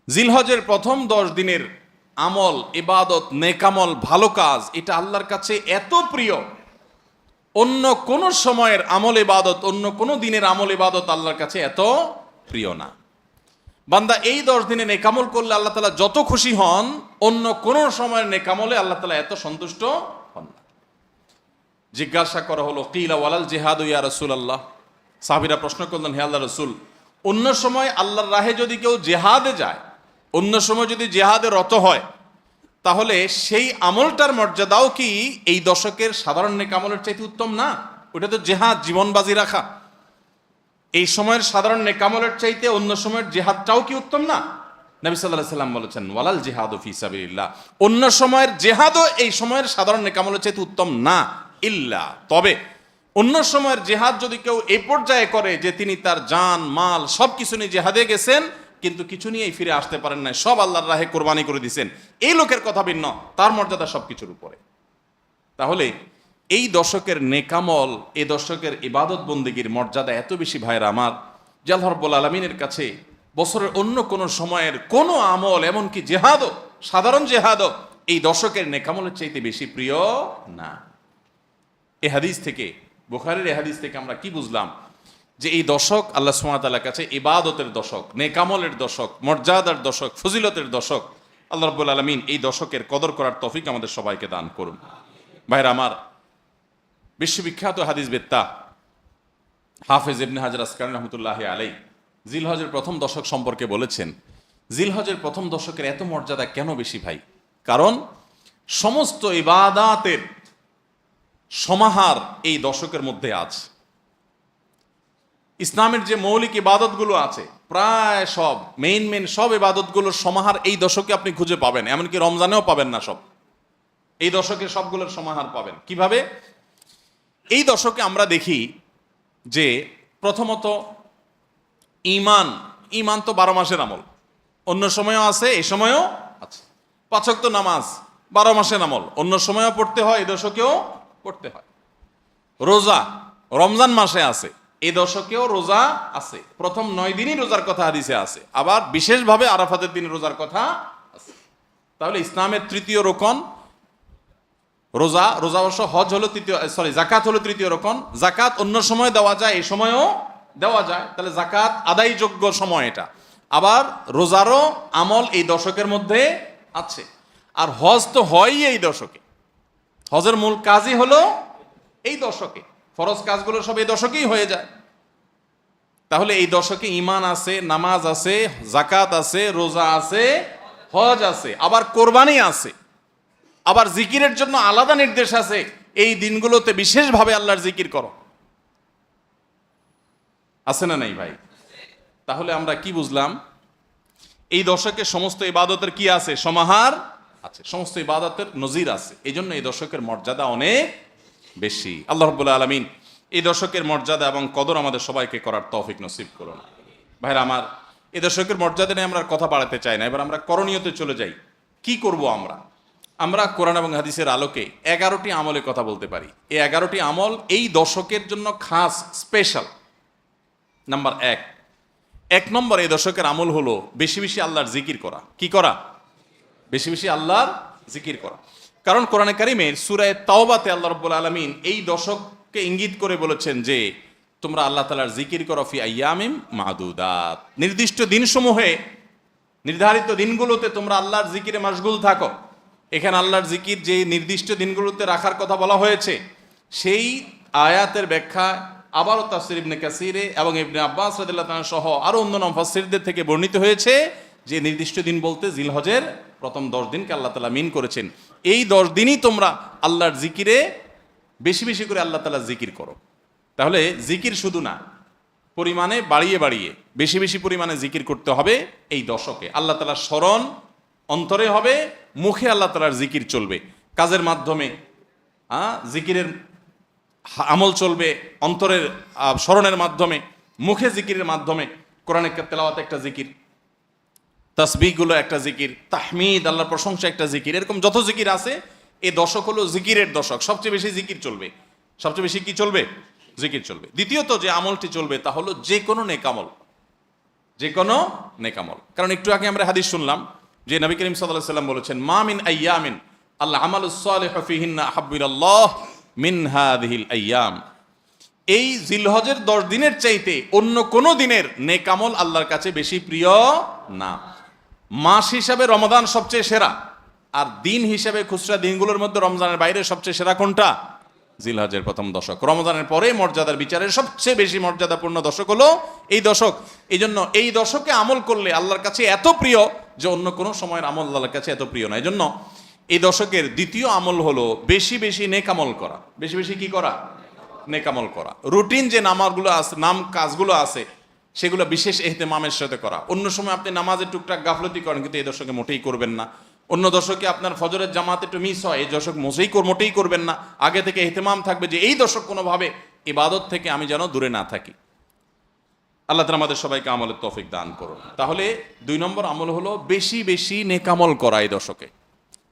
জিলহজের প্রথম 10 দিনের আমল, ইবাদত, নেকামল, ভালো কাজ, এটা আল্লাহর কাছে এত প্রিয়, অন্য কোন সময়ের আমল ইবাদত, অন্য কোন দিনের আমল ইবাদত আল্লাহর কাছে এত প্রিয় না। বান্দা এই 10 দিনে নেকামল করলে আল্লাহ তাআলা যত খুশি হন, অন্য কোন সময়ের নেকামলে আল্লাহ তাআলা এত সন্তুষ্ট হন না। জিজ্ঞাসা করা হলো, কিলা ওয়ালাল জিহাদ ইয়া রাসূলুল্লাহ। সাহাবীরা প্রশ্ন করলেন, হে আল্লাহর রাসূল, অন্য সময় আল্লাহর রাহে যদি কেউ জিহাদে যায়, অন্য সময় যদি জিহাদে রত হয়, তাহলে সেই আমলটার মর্যাদাও কি এই দশকের সাধারণ নেকামলের চাইতে উত্তম না? ওটা তো জিহাদ, জীবন বাজি রাখা। এই সময়ের সাধারণ নেকামলের চাইতে অন্য সময়ের জিহাদটাও কি উত্তম না? নবী সাল্লাল্লাহু আলাইহি সাল্লাম বলেছেন, ওয়ালাল জিহাদু ফি সাবিলিল্লাহ, অন্য সময়ের জিহাদও এই সময়ের সাধারণ নেকামলের চাইতে উত্তম না, ইল্লা, তবে অন্য সময়ের জিহাদ যদি কেউ এই পর্যায়ে করে যে তিনি তার জান মাল সবকিছু নিয়ে জিহাদে গেছেন, কিন্তু কিছু নিয়েই ফিরে আসতে পারেন না, সব আল্লাহর রাহে কোরবানি করে দিয়েছেন, এই লোকের কথা ভিন্ন, তার মর্যাদা সবকিছুর উপরে। তাহলে এই দশকের নেকামল, এই দশকের ইবাদত বন্দেগীর মর্যাদা এত বেশি ভাইরা আমার, যে আল্লাহ রাব্বুল আলামিনের কাছে বছরের অন্য কোন সময়ের কোন আমল, এমনকি জিহাদও, সাধারণ জিহাদও এই দশকের নেকামলের চাইতে বেশি প্রিয় না। এই হাদিস থেকে, বুখারীর এই হাদিস থেকে আমরা কি বুঝলাম? যে এই দশক আল্লাহ সুবহানাহু ওয়া তাআলার কাছে ইবাদতের দশক, নেকামলের দশক, মর্যাদার দশক, ফজিলতের দশক। আল্লাহ রাব্বুল আলামিন এই দশকের কদর করার তৌফিক আমাদের সবাইকে দান করুন। ভাইরা আমার, বিশ্ববিখ্যাত হাদিসবেত্তা হাফেজ ইবনে হাজার আসকালানী রাহমাতুল্লাহি আলাইহি জিলহজের প্রথম দশক সম্পর্কে বলেছেন, জিলহজের প্রথম দশকের এত মর্যাদা কেন বেশি ভাই? কারণ সমস্ত ইবাদাতের সমাহার এই দশকের মধ্যে আছে। ইসলামের যে মৌলিক ইবাদতগুলো আছে, প্রায় সব মেইন সব ইবাদতগুলোর সমাহার এই দশকে আপনি খুঁজে পাবেন, এমনকি রমজানেও পাবেন না সব, এই দশকে সবগুলোর সমাহার পাবেন। কিভাবে? এই দশকে আমরা দেখি যে প্রথমত ঈমান তো 12 মাসের আমল, অন্য সময়ও আছে, এই সময়ও আছে। 5 ওয়াক্ত নামাজ 12 মাসের আমল, অন্য সময়ও পড়তে হয়, এই দশকেও পড়তে হয়। রোজা রমজান মাসে আছে, এই দশকেও রোজা আছে, প্রথম 9 দিনই রোজার কথা হাদিসে আছে, আবার বিশেষভাবে আরাফাতের দিন রোজার কথা আছে। তাহলে ইসলামের তৃতীয় রোকন রোজা, রোজা অবশ্য হজ হলো তৃতীয়, জাকাত হলো তৃতীয় রোকন। জাকাত অন্য সময় দেওয়া যায়, এই সময়ও দেওয়া যায়, তাহলে জাকাত আদায়যোগ্য সময় এটা। আবার রোজারও আমল এই দশকের মধ্যে আছে। আর হজ তো হয়ই এই দশকে, হজের মূল কাজই হলো এই দশকে, ফরজ কাজগুলো সব এই দশকেই হয়ে যায়। তাহলে এই দশকে ঈমান আছে, নামাজ আছে, জাকাত আছে, রোজা আছে, হজ আছে, আবার কোরবানি আছে, আবার জিকিরের জন্য আলাদা নির্দেশ আছে, এই দিনগুলোতে বিশেষভাবে আল্লাহর জিকির করো। আছে না নাই ভাই? তাহলে আমরা কি বুঝলাম? এই দশকে সমস্ত ইবাদতের কি আছে? সমাহার আছে, সমস্ত ইবাদতের নজির আছে। এই জন্য এই দশকের মর্যাদা অনেক বেশি। আল্লাহ রাব্বুল আলামিন এই দশকের মর্যাদা এবং কদর আমাদের সবাইকে করার তৌফিক নসিব করুন। ভাইরা আমার, এই দশকের মর্যাদা নিয়ে আমরা কথা বাড়াতে চাই না, এবার আমরা করণীয়তে চলে যাই। কি করব আমরা? আমরা কোরআন এবং হাদিসের আলোকে 11টি আমলের কথা বলতে পারি। এই 11টি আমল এই দশকের জন্য খাস, স্পেশাল। নাম্বার 1 নম্বর এই দশকের আমল হলো বেশি বেশি আল্লাহর জিকির করা। কি করা? বেশি বেশি আল্লাহর জিকির করা। কারণ কোরআনে কারিমের সূরা তাওবাতে আল্লাহ রাব্বুল আলামিন এই দশককে ইঙ্গিত করে বলেছেন যে তোমরা আল্লাহ তাআলার জিকির করো ফি আইয়ামিম মাদুদাত, নির্দিষ্ট দিনসমূহে, নির্ধারিত দিনগুলোতে তোমরা আল্লাহর জিকিরে মাশগুল থাকো। এখানে আল্লাহর জিকির যে নির্দিষ্ট দিনগুলোতে রাখার কথা বলা হয়েছে, সেই আয়াতের ব্যাখ্যা আবারও তাফসীর ইবনে কাসিরে এবং ইবনে আব্বাস রাদিয়াল্লাহু তাআলা সহ আরো অন্যান্য মুফাসসিরদের থেকে বর্ণিত হয়েছে যে নির্দিষ্ট দিন বলতে জিলহজের প্রথম 10 দিনকে আল্লাহ তাআলা মিন করেছেন। এই 10 দিনই তোমরা আল্লাহর জিকিরে বেশি বেশি করে আল্লাহ তাআলার জিকির করো। তাহলে জিকির শুধু না, পরিমাণে বাড়িয়ে বাড়িয়ে বেশি বেশি পরিমাণে জিকির করতে হবে এই দশকে। আল্লাহ তাআলার স্মরণ অন্তরে হবে, মুখে আল্লাহ তাআলার জিকির চলবে, কাজের মাধ্যমে জিকিরের আমল চলবে, অন্তরের স্মরণের মাধ্যমে, মুখে জিকিরের মাধ্যমে। কোরআনের তেলাওয়াত একটা জিকির, তাসবিহগুলো একটা জিকির, তাহমিদ আল্লাহর প্রশংসা একটা জিকির, এরকম যত জিকির আছে এই দশক হলো জিকিরের দশক। সবচেয়ে বেশি জিকির চলবে, সবচেয়ে বেশি কি চলবে? জিকির চলবে। দ্বিতীয়ত যে আমলটি চলবে তা হলো যে কোনো নেক আমল। যে কোনো নেকামল। কারণ একটু আগে আমরা হাদিস শুনলাম যে নবী করিম সাল্লাল্লাহু আলাইহি ওয়াসাল্লাম বলেছেন, মা মিন আইয়ামিন আল্লাহ আমালুস সালিহু ফিহিন্না আহাব্বু ইলাল্লাহ মিন হাযিহিল আইয়াম। এই জিলহজের 10 দিনের চাইতে অন্য কোনো দিনের নেকামল আল্লাহর কাছে বেশি প্রিয় না। মাস হিসাবে রমাদান সবচেয়ে সেরা, আর দিন হিসাবে খুচরা দিনগুলোর মধ্যে রমজানের বাইরে সবচেয়ে সেরা কোনটা? জিলহজের প্রথম দশক। রমজানের পরে মর্যাদার বিচারে সবচেয়ে বেশি মর্যাদাপূর্ণ দশক হলো এই দশক। এই জন্য এই দশকে আমল করলে আল্লাহর কাছে এত প্রিয় যে অন্য কোনো সময়ের আমল আল্লাহর কাছে এত প্রিয় না। এই জন্য এই দশকের দ্বিতীয় আমল হলো বেশি বেশি নেকামল করা। বেশি বেশি কি করা? নেকামল করা। রুটিন যে নামাজগুলো আছে, কাজগুলো আছে, সেগুলো বিশেষ ইহতেমামের সাথে করা। অন্য সময় আপনি নামাজের টুকটাক গাফলতি করেন, কিন্তু এই দশকে মোটেই করবেন না। অন্য দশকে আপনার ফজরের জামাত একটু মিস হয়, এই দশক মোটেই করবেন না। আগে থেকে ইহতেমাম থাকবে যে এই দশক কোনোভাবে ইবাদত থেকে আমি যেন দূরে না থাকি। আল্লাহ তাআলা আমাদের সবাইকে আমলের তৌফিক দান করুন। তাহলে 2 নম্বর আমল হলো বেশি বেশি নেকামল করা এই দশকে।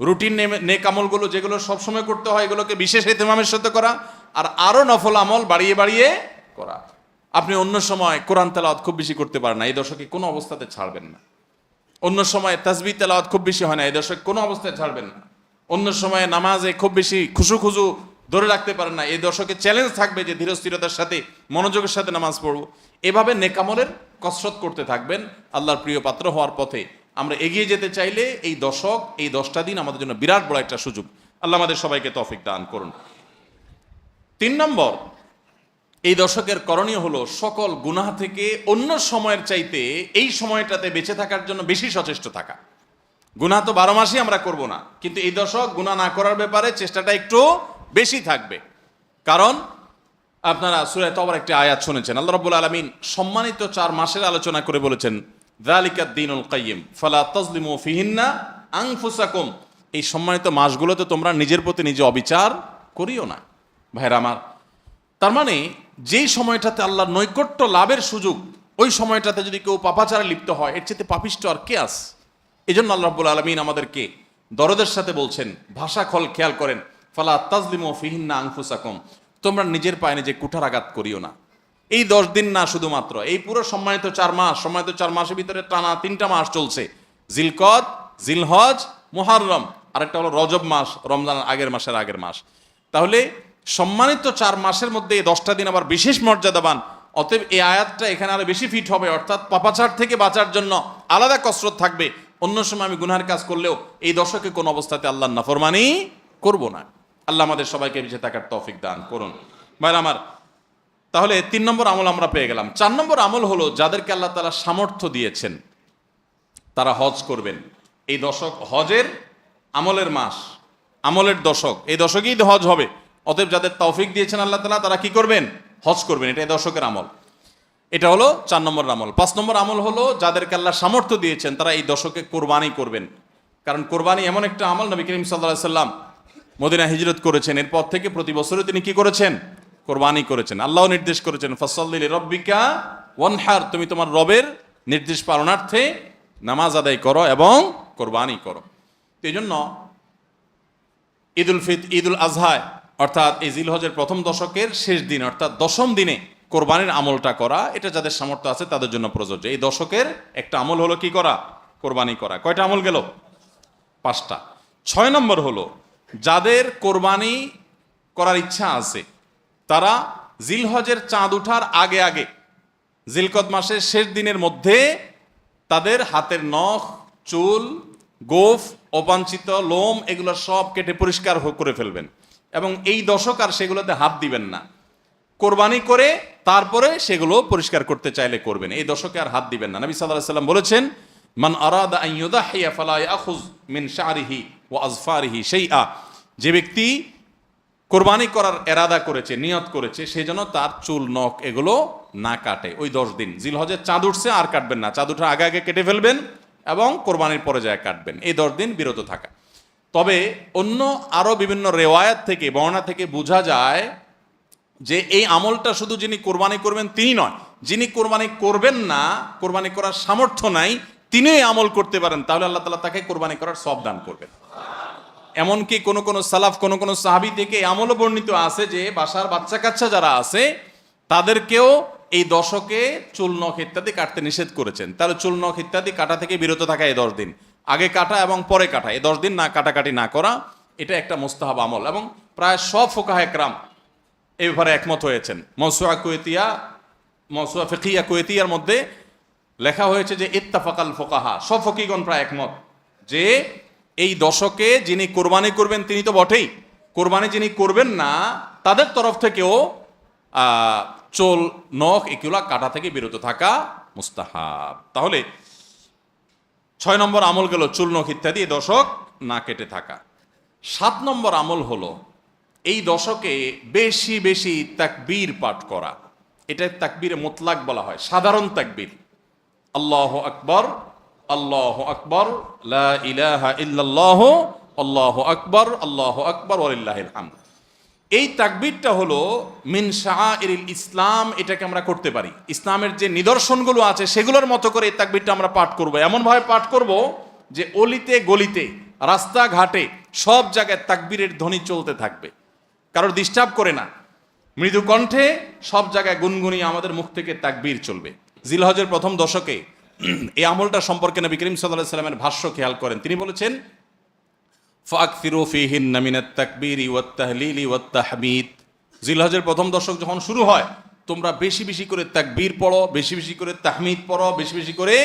রুটিন নেকামলগুলো যেগুলো সবসময় করতে হয়, এগুলোকে বিশেষ ইহতেমামের সাথে করা, আর আরো নফল আমল বাড়িয়ে বাড়িয়ে করা। আপনি অন্য সময় কোরআন তেলাওয়াত খুব বেশি করতে পারেন না, এই দশকে কোনো অবস্থাতে ছাড়বেন না। অন্য সময় তাসবিহ তেলাওয়াত খুব বেশি হয় না, এই দশকে কোনো অবস্থায় ছাড়বেন না। অন্য সময় নামাজে খুব বেশি খুশু ধরে রাখতে পারেন না, এই দশকে চ্যালেঞ্জ থাকবে যে ধীরস্থিরতার সাথে মনোযোগের সাথে নামাজ পড়বো। এভাবে নেকামলের কসরত করতে থাকবেন। আল্লাহর প্রিয় পাত্র হওয়ার পথে আমরা এগিয়ে যেতে চাইলে এই দশক, এই 10টা দিন আমাদের জন্য বিরাট বড় একটা সুযোগ। আল্লাহ আমাদের সবাইকে তৌফিক দান করুন। 3 নম্বর, এই দশকের করণীয় হলো সকল গুনাহ থেকে অন্য সময়ের চাইতে এই সময়টাতে বেঁচে থাকার জন্য বেশি সচেষ্ট থাকা। গুনাহ তো 12 মাসই আমরা করব না, কিন্তু এই দশক গুনাহ না করার ব্যাপারে চেষ্টাটা একটু বেশি থাকবে। কারণ আপনারা সূরা তাওবার একটি আয়াত শুনেছেন, আল্লাহ রাব্বুল আলামিন সম্মানিত 4 মাসের আলোচনা করে বলেছেন, যালিকাদ দীনুল কাইয়্যিম ফালা তাজলিমু ফিহিন্না আনফুসাকুম। এই সম্মানিত মাসগুলোতে তোমরা নিজের প্রতি নিজে অবিচার করিও না। ভাইরা আমার, তার মানে যেই সময়টাতে আল্লাহর নৈকট্য লাভের সুযোগ, ওই সময়টাতে যদি কেউ পাপাচারে লিপ্ত হয়, এর চেয়ে পাপিষ্ট আর কে আছে? এই জন্য আল্লাহ রাব্বুল আলামিন আমাদেরকে দরদের সাথে বলছেন, ভাষা খেয়াল করেন, ফালা তাজলিমু ফিহিন্না আনফুসাকুম, তোমরা নিজের পায়ে নিজে কুঠারাঘাত করিও না। এই 10 দিন না, শুধুমাত্র এই পুরো সম্মানিত 4 মাস, সম্মানিত 4 মাসের ভিতরে টানা 3টা মাস চলছে, জিলকদ, জিলহজ, মুহররম, আরেকটা হলো রজব মাস, রমজানের আগের মাস। তাহলে সম্মানিত 4 মাসের মধ্যে এই 10টা দিন আবার বিশেষ মর্যাদাবান। অতএব এই আয়াতটা এখানে আরো বেশি ফিট হবে, অর্থাৎ পাপাচার থেকে বাঁচার জন্য আলাদা কসরত থাকবে। অন্য সময় আমি গুনাহের কাজ করলেও এই দশকে কোন অবস্থাতে আল্লাহর নাফরমানি করব না। আল্লাহ আমাদের সবাইকে বেঁচে থাকার তৌফিক দান করুন। ভাইরা আমার, তাহলে 3 নম্বর আমল আমরা পেয়ে গেলাম। 4 নম্বর আমল হলো যাদেরকে আল্লাহ তাআলা সামর্থ্য দিয়েছেন তারা হজ করবেন। এই দশক হজের আমলের মাস, আমলের দশক, এই দশকেই হজ হবে। অতএব যাদের তৌফিক দিয়েছেন আল্লাহ তাআলা, তারা কি করবেন? হজ করবেন। এটা এই দশকের আমল। এটা হলো 4 নম্বর আমল। 5 নম্বর আমল হলো যাদেরকে আল্লাহ সামর্থ্য দিয়েছেন তারা এই দশকে কোরবানি করবেন। কারণ কোরবানি এমন একটা আমল, নবী করিম সাল্লাল্লাহু আলাইহি সাল্লাম মদিনা হিজরত করেছেন, এরপর থেকে প্রতি বছরই তিনি কি করেছেন? কোরবানি করেছেন। আল্লাহ নির্দেশ করেছেন, ফাসাল্লি লিরাব্বিকা ওয়ানহার, তুমি তোমার রবের নির্দেশ পালনার্থে নামাজ আদায় করো এবং কোরবানি করো। তো এই জন্য ঈদুল আজহা অর্থাৎ এই জিলহজের প্রথম দশকের শেষ দিন অর্থাৎ 10ম দিনে কোরবানির আমলটা করা, এটা যাদের সামর্থ্য আছে তাদের জন্য প্রযোজ্য। এই দশকের একটা আমল হলো কি করা? কোরবানি করা। কয়টা আমল গেল? 5টা। 6 নম্বর হলো যাদের কোরবানি করার ইচ্ছা আছে তারা জিলহজের চাঁদ ওঠার আগে জিলকদ মাসের শেষ দিনের মধ্যে তাদের হাতের নখ, চুল, গোফ, অবাঞ্ছিত লোম এগুলো সব কেটে পরিষ্কার করে ফেলবেন এবং এই দশক আর সেগুলোতে হাত দিবেন না। কোরবানি করে তারপরে সেগুলো পরিষ্কার করতে চাইলে করবেন, এই দশকে আর হাত দিবেন না। নবী সাল্লাল্লাহু আলাইহি সাল্লাম বলেছেন, মান আরাদা আন ইউদাহিয়া ফালা ইয়াখুয মিন শা'রিহি ওয়া আযফারিহি শাইআ, যে ব্যক্তি কোরবানি করার এরাদা করেছে, নিয়ত করেছে, সেই জন্য তার চুল, নখ এগুলো না কাটে। ওই 10 দিন জিলহজের চাঁদ উঠছে আর কাটবেন না, চাঁদ উঠার আগে কেটে ফেলবেন এবং কোরবানির পরে যায় কাটবেন। এই 10 দিন বিরত থাকা। তবে অন্য আরো বিভিন্ন রেওয়ায়াত থেকে, বর্ণনা থেকে বোঝা যায় যে এই আমলটা শুধু যিনি কোরবানি করবেন তিনি নয়, যিনি কোরবানি করবেন না, কোরবানি করার সামর্থ্য নাই, তিনি এই আমল করতে পারেন, তাহলে আল্লাহ তাআলা তাকে কোরবানি করার সওয়াব দান করবেন। এমনকি কোন সালাফ, কোন সাহাবী থেকে এই আমলও বর্ণিত আছে যে বাসার বাচ্চা কাচ্চা যারা আছে তাদেরকেও এই দশকে চুল নখ ইত্যাদি কাটতে নিষেধ করেছেন। তাহলে চুল নখ ইত্যাদি কাটা থেকে বিরত থাকা এই 10 দিন, আগে কাটা এবং পরে কাটা, এই 10 দিন না কাটাকাটি না করা, এটা একটা মুস্তাহাব আমল। এবং প্রায় সব ফুকাহে কেরাম এই ব্যাপারে একমত হয়েছেন। মওসুয়া ফিকহিয়া কুয়েতিয়ার মধ্যে লেখা হয়েছে যে ইত্তাফাকাল ফুকাহা, সব ফকিগণ প্রায় একমত যে এই দশকে যিনি কোরবানি করবেন তিনি তো বটেই, কোরবানি যিনি করবেন না তাদের তরফ থেকেও চুল নখ এগুলা কাটা থেকে বিরত থাকা মুস্তাহাব। তাহলে 6 নম্বর আমল গেল চুল নখ ইত্যাদি এই দশক না কেটে থাকা। 7 নম্বর আমল হলো এই দশকে বেশি বেশি তাকবীর পাঠ করা। এটা তাকবীরে মুতলাক বলা হয়, সাধারণ তাকবীর। আল্লাহু আকবার, আল্লাহু আকবার, লা ইলাহা ইল্লাল্লাহ, আল্লাহু আকবার, আল্লাহু আকবার, ওয়ালিল্লাহিল হামদ। এই তাকবীরটা হলো মিন শাআইরিল ইসলাম, এটাকে আমরা করতে পারি। ইসলামের যে নিদর্শনগুলো আছে সেগুলোর মতো করে এই তাকবীরটা আমরা পাঠ করব, এমনভাবে পাঠ করব যে অলিতে গলিতে রাস্তাঘাটে সব জায়গায় তাকবীরের ধ্বনি চলতে থাকবে, কারোর ডিস্টার্ব করে না, মৃদু কণ্ঠে সব জায়গায় গুনগুনিয়ে আমাদের মুখ থেকে তাকবীর চলবে। জিলহজের প্রথম দশকে এই আমলটা সম্পর্কে নবী করিম সাল্লাল্লাহু আলাইহি ওয়াসাল্লামের ভাষ্য খেয়াল করেন। তিনি বলেছেন ফাকসিরু ফীহিন্না মিনাত তাকবীরি ওয়াত তাহলিলি ওয়াত তাহমিদ। জিলহজের প্রথম দশক যখন শুরু হয় তোমরা বেশি বেশি করে তাকবীর পড়ো, বেশি বেশি করে তাহমিদ পড়ো, বেশি বেশি করে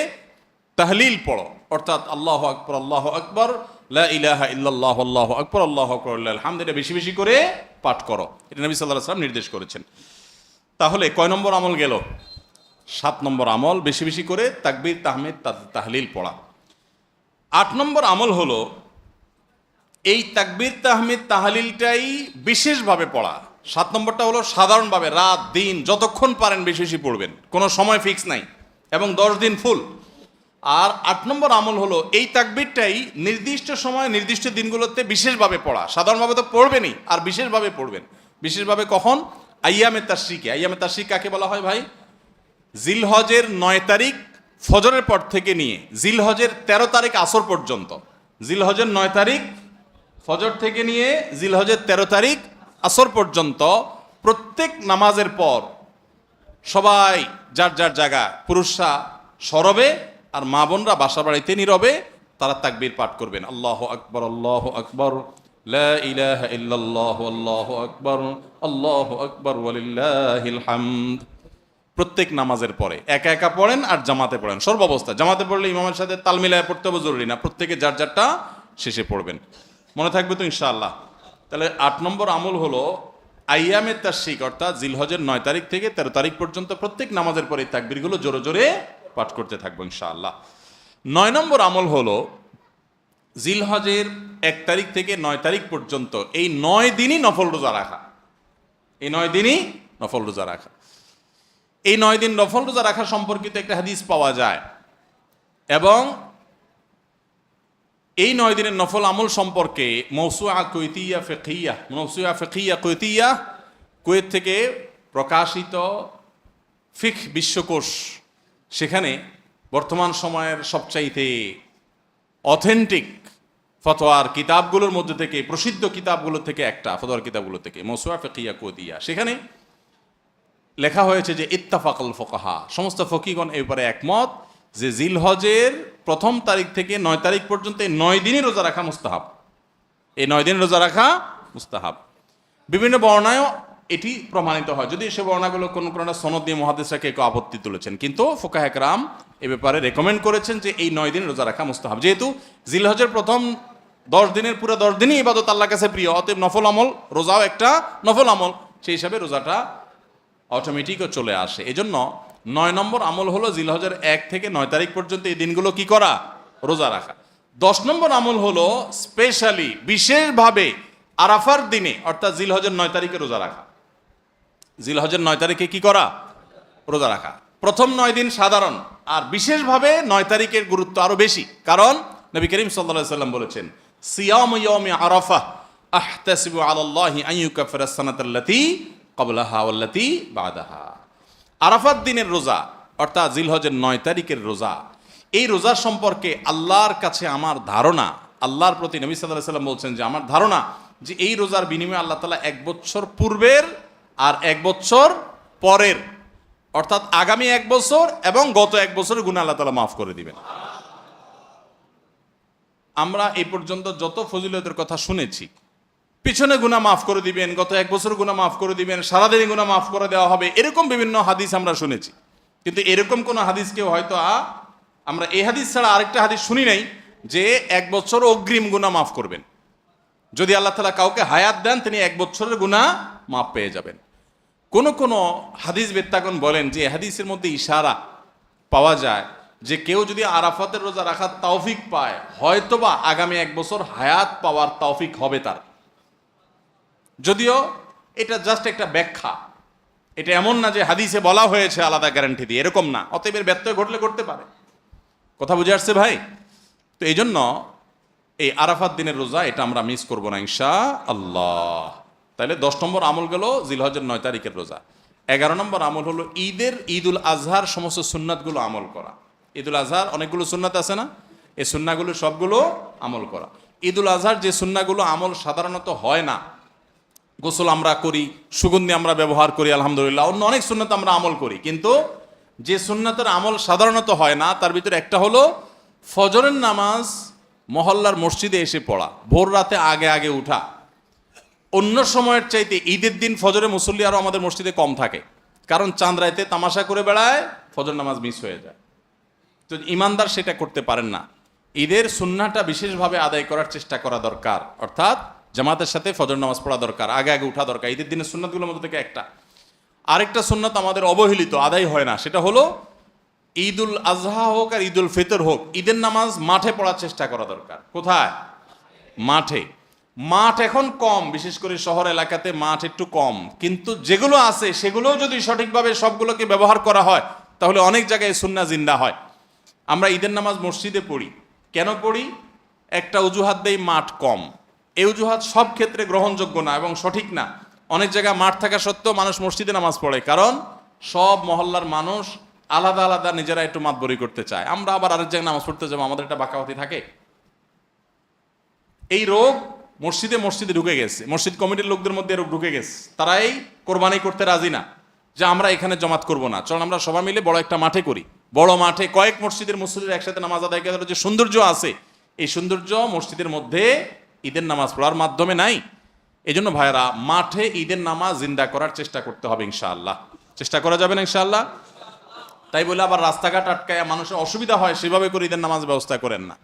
তাহলিল পড়ো, অর্থাৎ আল্লাহু আকবার, আল্লাহু আকবার, লা ইলাহা ইল্লাল্লাহ, আল্লাহু আকবার, আল্লাহু আকবার, লিল্লাহিল হামদ, এটা বেশি বেশি করে পাঠ করো। এটা নবী সাল্লাল্লাহু আলাইহি ওয়াসাল্লাম নির্দেশ করেছেন। তাহলে কয় নম্বর আমল গেল? 7 নম্বর আমল বেশি বেশি করে তাকবীর তাহমিদ তাহলিল পড়া। 8 নম্বর আমল হলো এই তাকবীর তাহমিদ তাহলিলটাই বিশেষভাবে পড়া। 7 নম্বরটা হলো সাধারণভাবে রাত দিন যতক্ষণ পারেন বেশি বেশি পড়বেন, কোনো সময় ফিক্স নাই, এবং 10 দিন ফুল। আর 8 নম্বর আমল হলো এই তাকবীরটাই নির্দিষ্ট সময় নির্দিষ্ট দিনগুলোতে বিশেষভাবে পড়া। সাধারণভাবে তো পড়বেনই, আর বিশেষভাবে পড়বেন। বিশেষভাবে কখন? আইয়ামে তাশরিকে। আইয়ামে তাশরিক কাকে বলা হয় ভাই? জিলহজের 9 তারিখ ফজরের পর থেকে নিয়ে জিলহজের 13 তারিখ আসর পর্যন্ত, জিলহজের 9 তারিখ ফজর থেকে নিয়ে জিলহজের 13 তারিখ আসর পর্যন্ত প্রত্যেক নামাজের পর সবাই যার যার জায়গা, পুরুষরা সরবে আর মা বোনরা বাসা বাড়িতে নীরবে তারা তাকবীর পাঠ করবেন। আল্লাহু আকবার, আল্লাহু আকবার, লা ইলাহা ইল্লাল্লাহ, আল্লাহু আকবার, আল্লাহু আকবার, ওয়ালিল্লাহিল হামদ। প্রত্যেক নামাজের পরে একা একা পড়েন আর জামাতে পড়েন, সর্বাবস্থা। জামাতে পড়লে ইমামের সাথে তাল মিলায় পড়তে হবে জরুরি না, প্রত্যেকে যার যারটা শেষে পড়বেন। মনে থাকবে তো ইনশাআল্লাহ? তাহলে 8 নম্বর আমল হলো আইয়ামে তাশরিক, অর্থাৎ জিলহজের 9 তারিখ থেকে 13 তারিখ পর্যন্ত প্রত্যেক নামাজের পরে তাকবীরগুলো জোরে জোরে পাঠ করতে থাকবো ইনশাআল্লাহ। 9 নম্বর আমল হলো জিলহজের 1 তারিখ থেকে 9 তারিখ পর্যন্ত এই 9 দিনই নফল রোজা রাখা। এই 9 দিনই নফল রোজা রাখা। এই 9 দিন নফল রোজা রাখা সম্পর্কিত একটা হাদিস পাওয়া যায়, এবং এই 9 দিনের নফল আমল সম্পর্কে মওসুআ কুয়েতিয়া ফিকহিয়া, মওসুআ ফিকহিয়া কুয়েতিয়া, কুয়েত থেকে প্রকাশিত ফিকহ বিশ্বকোষ, সেখানে বর্তমান সময়ের সবচাইতে অথেন্টিক ফতোয়ার কিতাবগুলোর মধ্যে থেকে, প্রসিদ্ধ কিতাবগুলো থেকে একটা, ফতোয়ার কিতাবগুলো থেকে মওসুআ ফিকহিয়া কুয়েতিয়া, সেখানে লেখা হয়েছে যে ইত্তাফাকাল ফুকাহা, সমস্ত ফকিগণ এই ব্যাপারে একমত যে জিলহজের 1 তারিখ থেকে 9 তারিখ পর্যন্ত এই 9 দিনই রোজা রাখা মুস্তাহাব। এই 9 দিন রোজা রাখা মুস্তাহাব। বিভিন্ন বর্ণায়ও এটি প্রমাণিত হয়, যদি সে বর্ণাগুলো কোনো কোনো সনদ দিয়ে মুহাদ্দিসরা কেউ আপত্তি তুলেছেন, কিন্তু ফুকাহে কেরাম এ ব্যাপারে রেকমেন্ড করেছেন যে এই 9 দিন রোজা রাখা মুস্তাহাব। যেহেতু জিলহজের প্রথম 10 দিনের পুরো 10 দিনই ইবাদত আল্লাহর কাছে প্রিয়, অতএব নফল আমল, রোজাও একটা নফল আমল, সেই হিসাবে রোজাটা অটোমেটিকও চলে আসে। এজন্য 9 নম্বর আমল হলো জিলহজের 1 থেকে 9 তারিখ পর্যন্ত এই দিনগুলো কি করা? রোজা রাখা। 10 নম্বর আমল হলো স্পেশালি বিশেষভাবে আরাফার দিনে, অর্থাৎ জিলহজের 9 তারিখে রোজা রাখা। জিলহজের 9 তারিখে কি করা? রোজা রাখা। প্রথম 9 দিন সাধারণ, আর বিশেষভাবে 9 তারিখের গুরুত্ব আরো বেশি, কারণ নবী করিম সাল্লাল্লাহু আলাইহি ওয়াসাল্লাম বলেছেন সিয়ামু ইয়াউমি আরাফা আহতাসিবু আলাল্লাহি আন ইউকাফিরা সানাতাল্লাতী ক্বাবলাহা ওয়াল্লাতী বাদাহা। আরাফাত দিনের রোজা অর্থাৎ জিলহজের 9 তারিখের রোজা, এই রোজার সম্পর্কে আল্লাহর কাছে আমার ধারণা, আল্লাহর প্রতি নবী সাল্লাল্লাহু আলাইহি ওয়াসাল্লাম বলছেন যে আমার ধারণা যে এই রোজার বিনিময়ে আল্লাহ তাআলা 1 বছর পূর্বের আর 1 বছর পরের অর্থাৎ আগামী 1 বছর এবং গত 1 বছরের গুনাহ আল্লাহ তাআলা মাফ করে দিবেন। আমরা এই পর্যন্ত যত ফজিলতের কথা শুনেছি, পিছনে গুনাহ মাফ করে দিবেন, গত 1 বছর গুনাহ মাফ করে দিবেন, সারাদিন গুনাহ মাফ করে দেওয়া হবে, এরকম বিভিন্ন হাদিস আমরা শুনেছি। কিন্তু এরকম কোন হাদিস কেউ হয়তো আমরা এই হাদিস ছাড়া আরেকটা হাদিস শুনি নাই যে 1 বছর অগ্রিম গুনাহ মাফ করবেন। যদি আল্লাহ তাআলা কাউকে হায়াত দেন, তিনি 1 বছরের গুনাহ মাফ পেয়ে যাবেন। কোন কোন হাদিস বেত্তাগণ বলেন যে হাদিসের মধ্যে ইশারা পাওয়া যায় যে কেউ যদি আরাফাতের রোজা রাখার তৌফিক পায়, হয়তোবা আগামী 1 বছর হায়াত পাওয়ার তৌফিক হবে তার। যদিও এটা জাস্ট একটা ব্যাখ্যা, এটা এমন না যে হাদিসে বলা হয়েছে আলাদা গ্যারান্টি দিয়ে, এরকম না। অতএব এর ব্যত্যয় ঘটলে করতে পারে। কথা বুঝে আসছে ভাই? তো এই জন্য এই আরাফাত দিনের রোজা এটা আমরা মিস করব না ইনশাআল্লাহ। তাহলে 10 নম্বর আমল গেল জিলহজের 9 তারিখের রোজা। 11 নম্বর আমল হলো ঈদুল আজহার সমস্ত সুন্নাতগুলো আমল করা। ঈদুল আজহার অনেকগুলো সুন্নাত আছে না, এই সুন্নাগুলো সবগুলো আমল করা। ঈদুল আজহার যে সুন্নাগুলো আমল সাধারণত হয় না, গোসল আমরা করি, সুগন্ধি আমরা ব্যবহার করি, আলহামদুলিল্লাহ, অন্য অনেক সুন্নাত আমরা আমল করি, কিন্তু যে সুন্নাতের আমল সাধারণত হয় না তার ভিতরে একটা হলো ফজরের নামাজ মহল্লার মসজিদে এসে পড়া, ভোর রাতে আগে আগে উঠা। অন্য সময়ের চাইতে ঈদের দিন ফজরে মুসল্লি আরও আমাদের মসজিদে কম থাকে, কারণ চাঁদ রাইতে তামাশা করে বেড়ায়, ফজর নামাজ মিস হয়ে যায়। তো ইমানদার সেটা করতে পারেন না। ঈদের সুন্নাহটা বিশেষভাবে আদায় করার চেষ্টা করা দরকার, অর্থাৎ জামাতের সাথে ফজর নামাজ পড়া দরকার, আগে আগে উঠা দরকার। ঈদের দিনের সুন্নাতগুলোর মধ্যে থেকে একটা। আরেকটা সুন্নাত আমাদের অবহেলিত, আদায় হয় না, সেটা হলো ঈদুল আজহা হোক আর ঈদুল ফিতর হোক, ঈদের নামাজ মাঠে পড়ার চেষ্টা করা দরকার। কোথায়? মাঠে। মাঠ এখন কম, বিশেষ করে শহর এলাকাতে মাঠ একটু কম, কিন্তু যেগুলো আছে সেগুলোও যদি সঠিকভাবে সবগুলোকে ব্যবহার করা হয় তাহলে অনেক জায়গায় সুন্নাহ জিন্দা হয়। আমরা ঈদের নামাজ মসজিদে পড়ি, কেন পড়ি? একটা অজুহাত দেই, মাঠ কম। এই অজুহাত সব ক্ষেত্রে গ্রহণযোগ্য না এবং সঠিক না। অনেক জায়গায় মাঠ থাকা সত্ত্বেও মানুষ মসজিদে নামাজ পড়ে, কারণ সব মহল্লার মানুষ আলাদা আলাদা নিজেরা একটু মাতবরি করতে চায়। আমরা আবার আরেক জায়গায় নামাজ পড়তে যাবো, আমাদের একটা বাঁকাওয়াতি থাকে। এই রোগ মসজিদে মসজিদে ঢুকে গেছে, মসজিদ কমিটির লোকদের মধ্যে রোগ ঢুকে গেছে। তারাই কোরবানি করতে রাজি না যে আমরা এখানে জমাত করব না, চল আমরা সবাই মিলে বড় একটা মাঠে করি। বড় মাঠে কয়েক মসজিদের মুসল্লিরা একসাথে নামাজ আদায় করার যে সৌন্দর্য আছে, এই সৌন্দর্য মসজিদের মধ্যে ঈদের নামাজ পড়ার মাধ্যমে নাই। এই জন্য ভাইরা, মাঠে ঈদের নামাজ জিন্দা করার চেষ্টা করতে হবে ইনশাআল্লাহ। চেষ্টা করা যাবে না ইনশাআল্লাহ? তাই বলে আবার রাস্তাঘাট আটকায় মানুষের অসুবিধা হয় সেভাবে করে ঈদের নামাজ ব্যবস্থা করেন না।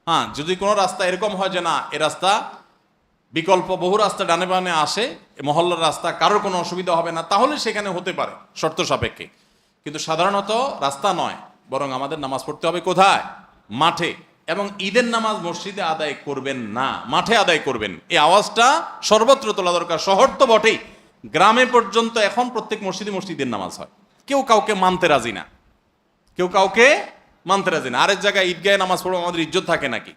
হ্যাঁ, যদি কোনো রাস্তা এরকম হয় যে না, এ রাস্তা বিকল্প বহু রাস্তা ডানে বামে আসে, মহল্লার রাস্তা, কারোর কোনো অসুবিধা হবে না, তাহলে সেখানে হতে পারে শর্ত সাপেক্ষে। কিন্তু সাধারণত রাস্তা নয়, বরং আমাদের নামাজ পড়তে হবে কোথায়? মাঠে। এবং ঈদের নামাজ মসজিদে আদায় করবেন না, মাঠে আদায় করবেন। এই আওয়াজটা সর্বত্র তোলা দরকার। শহর তো বটেই, গ্রামে পর্যন্ত এখন প্রত্যেক মসজিদে মসজিদের নামাজ হয়। কেউ কাউকে মানতে রাজি না, কেউ কাউকে মানতে রাজি না। আরেক জায়গায় ঈদগাহে নামাজ পড়বো, আমাদের ইজ্জত থাকে নাকি?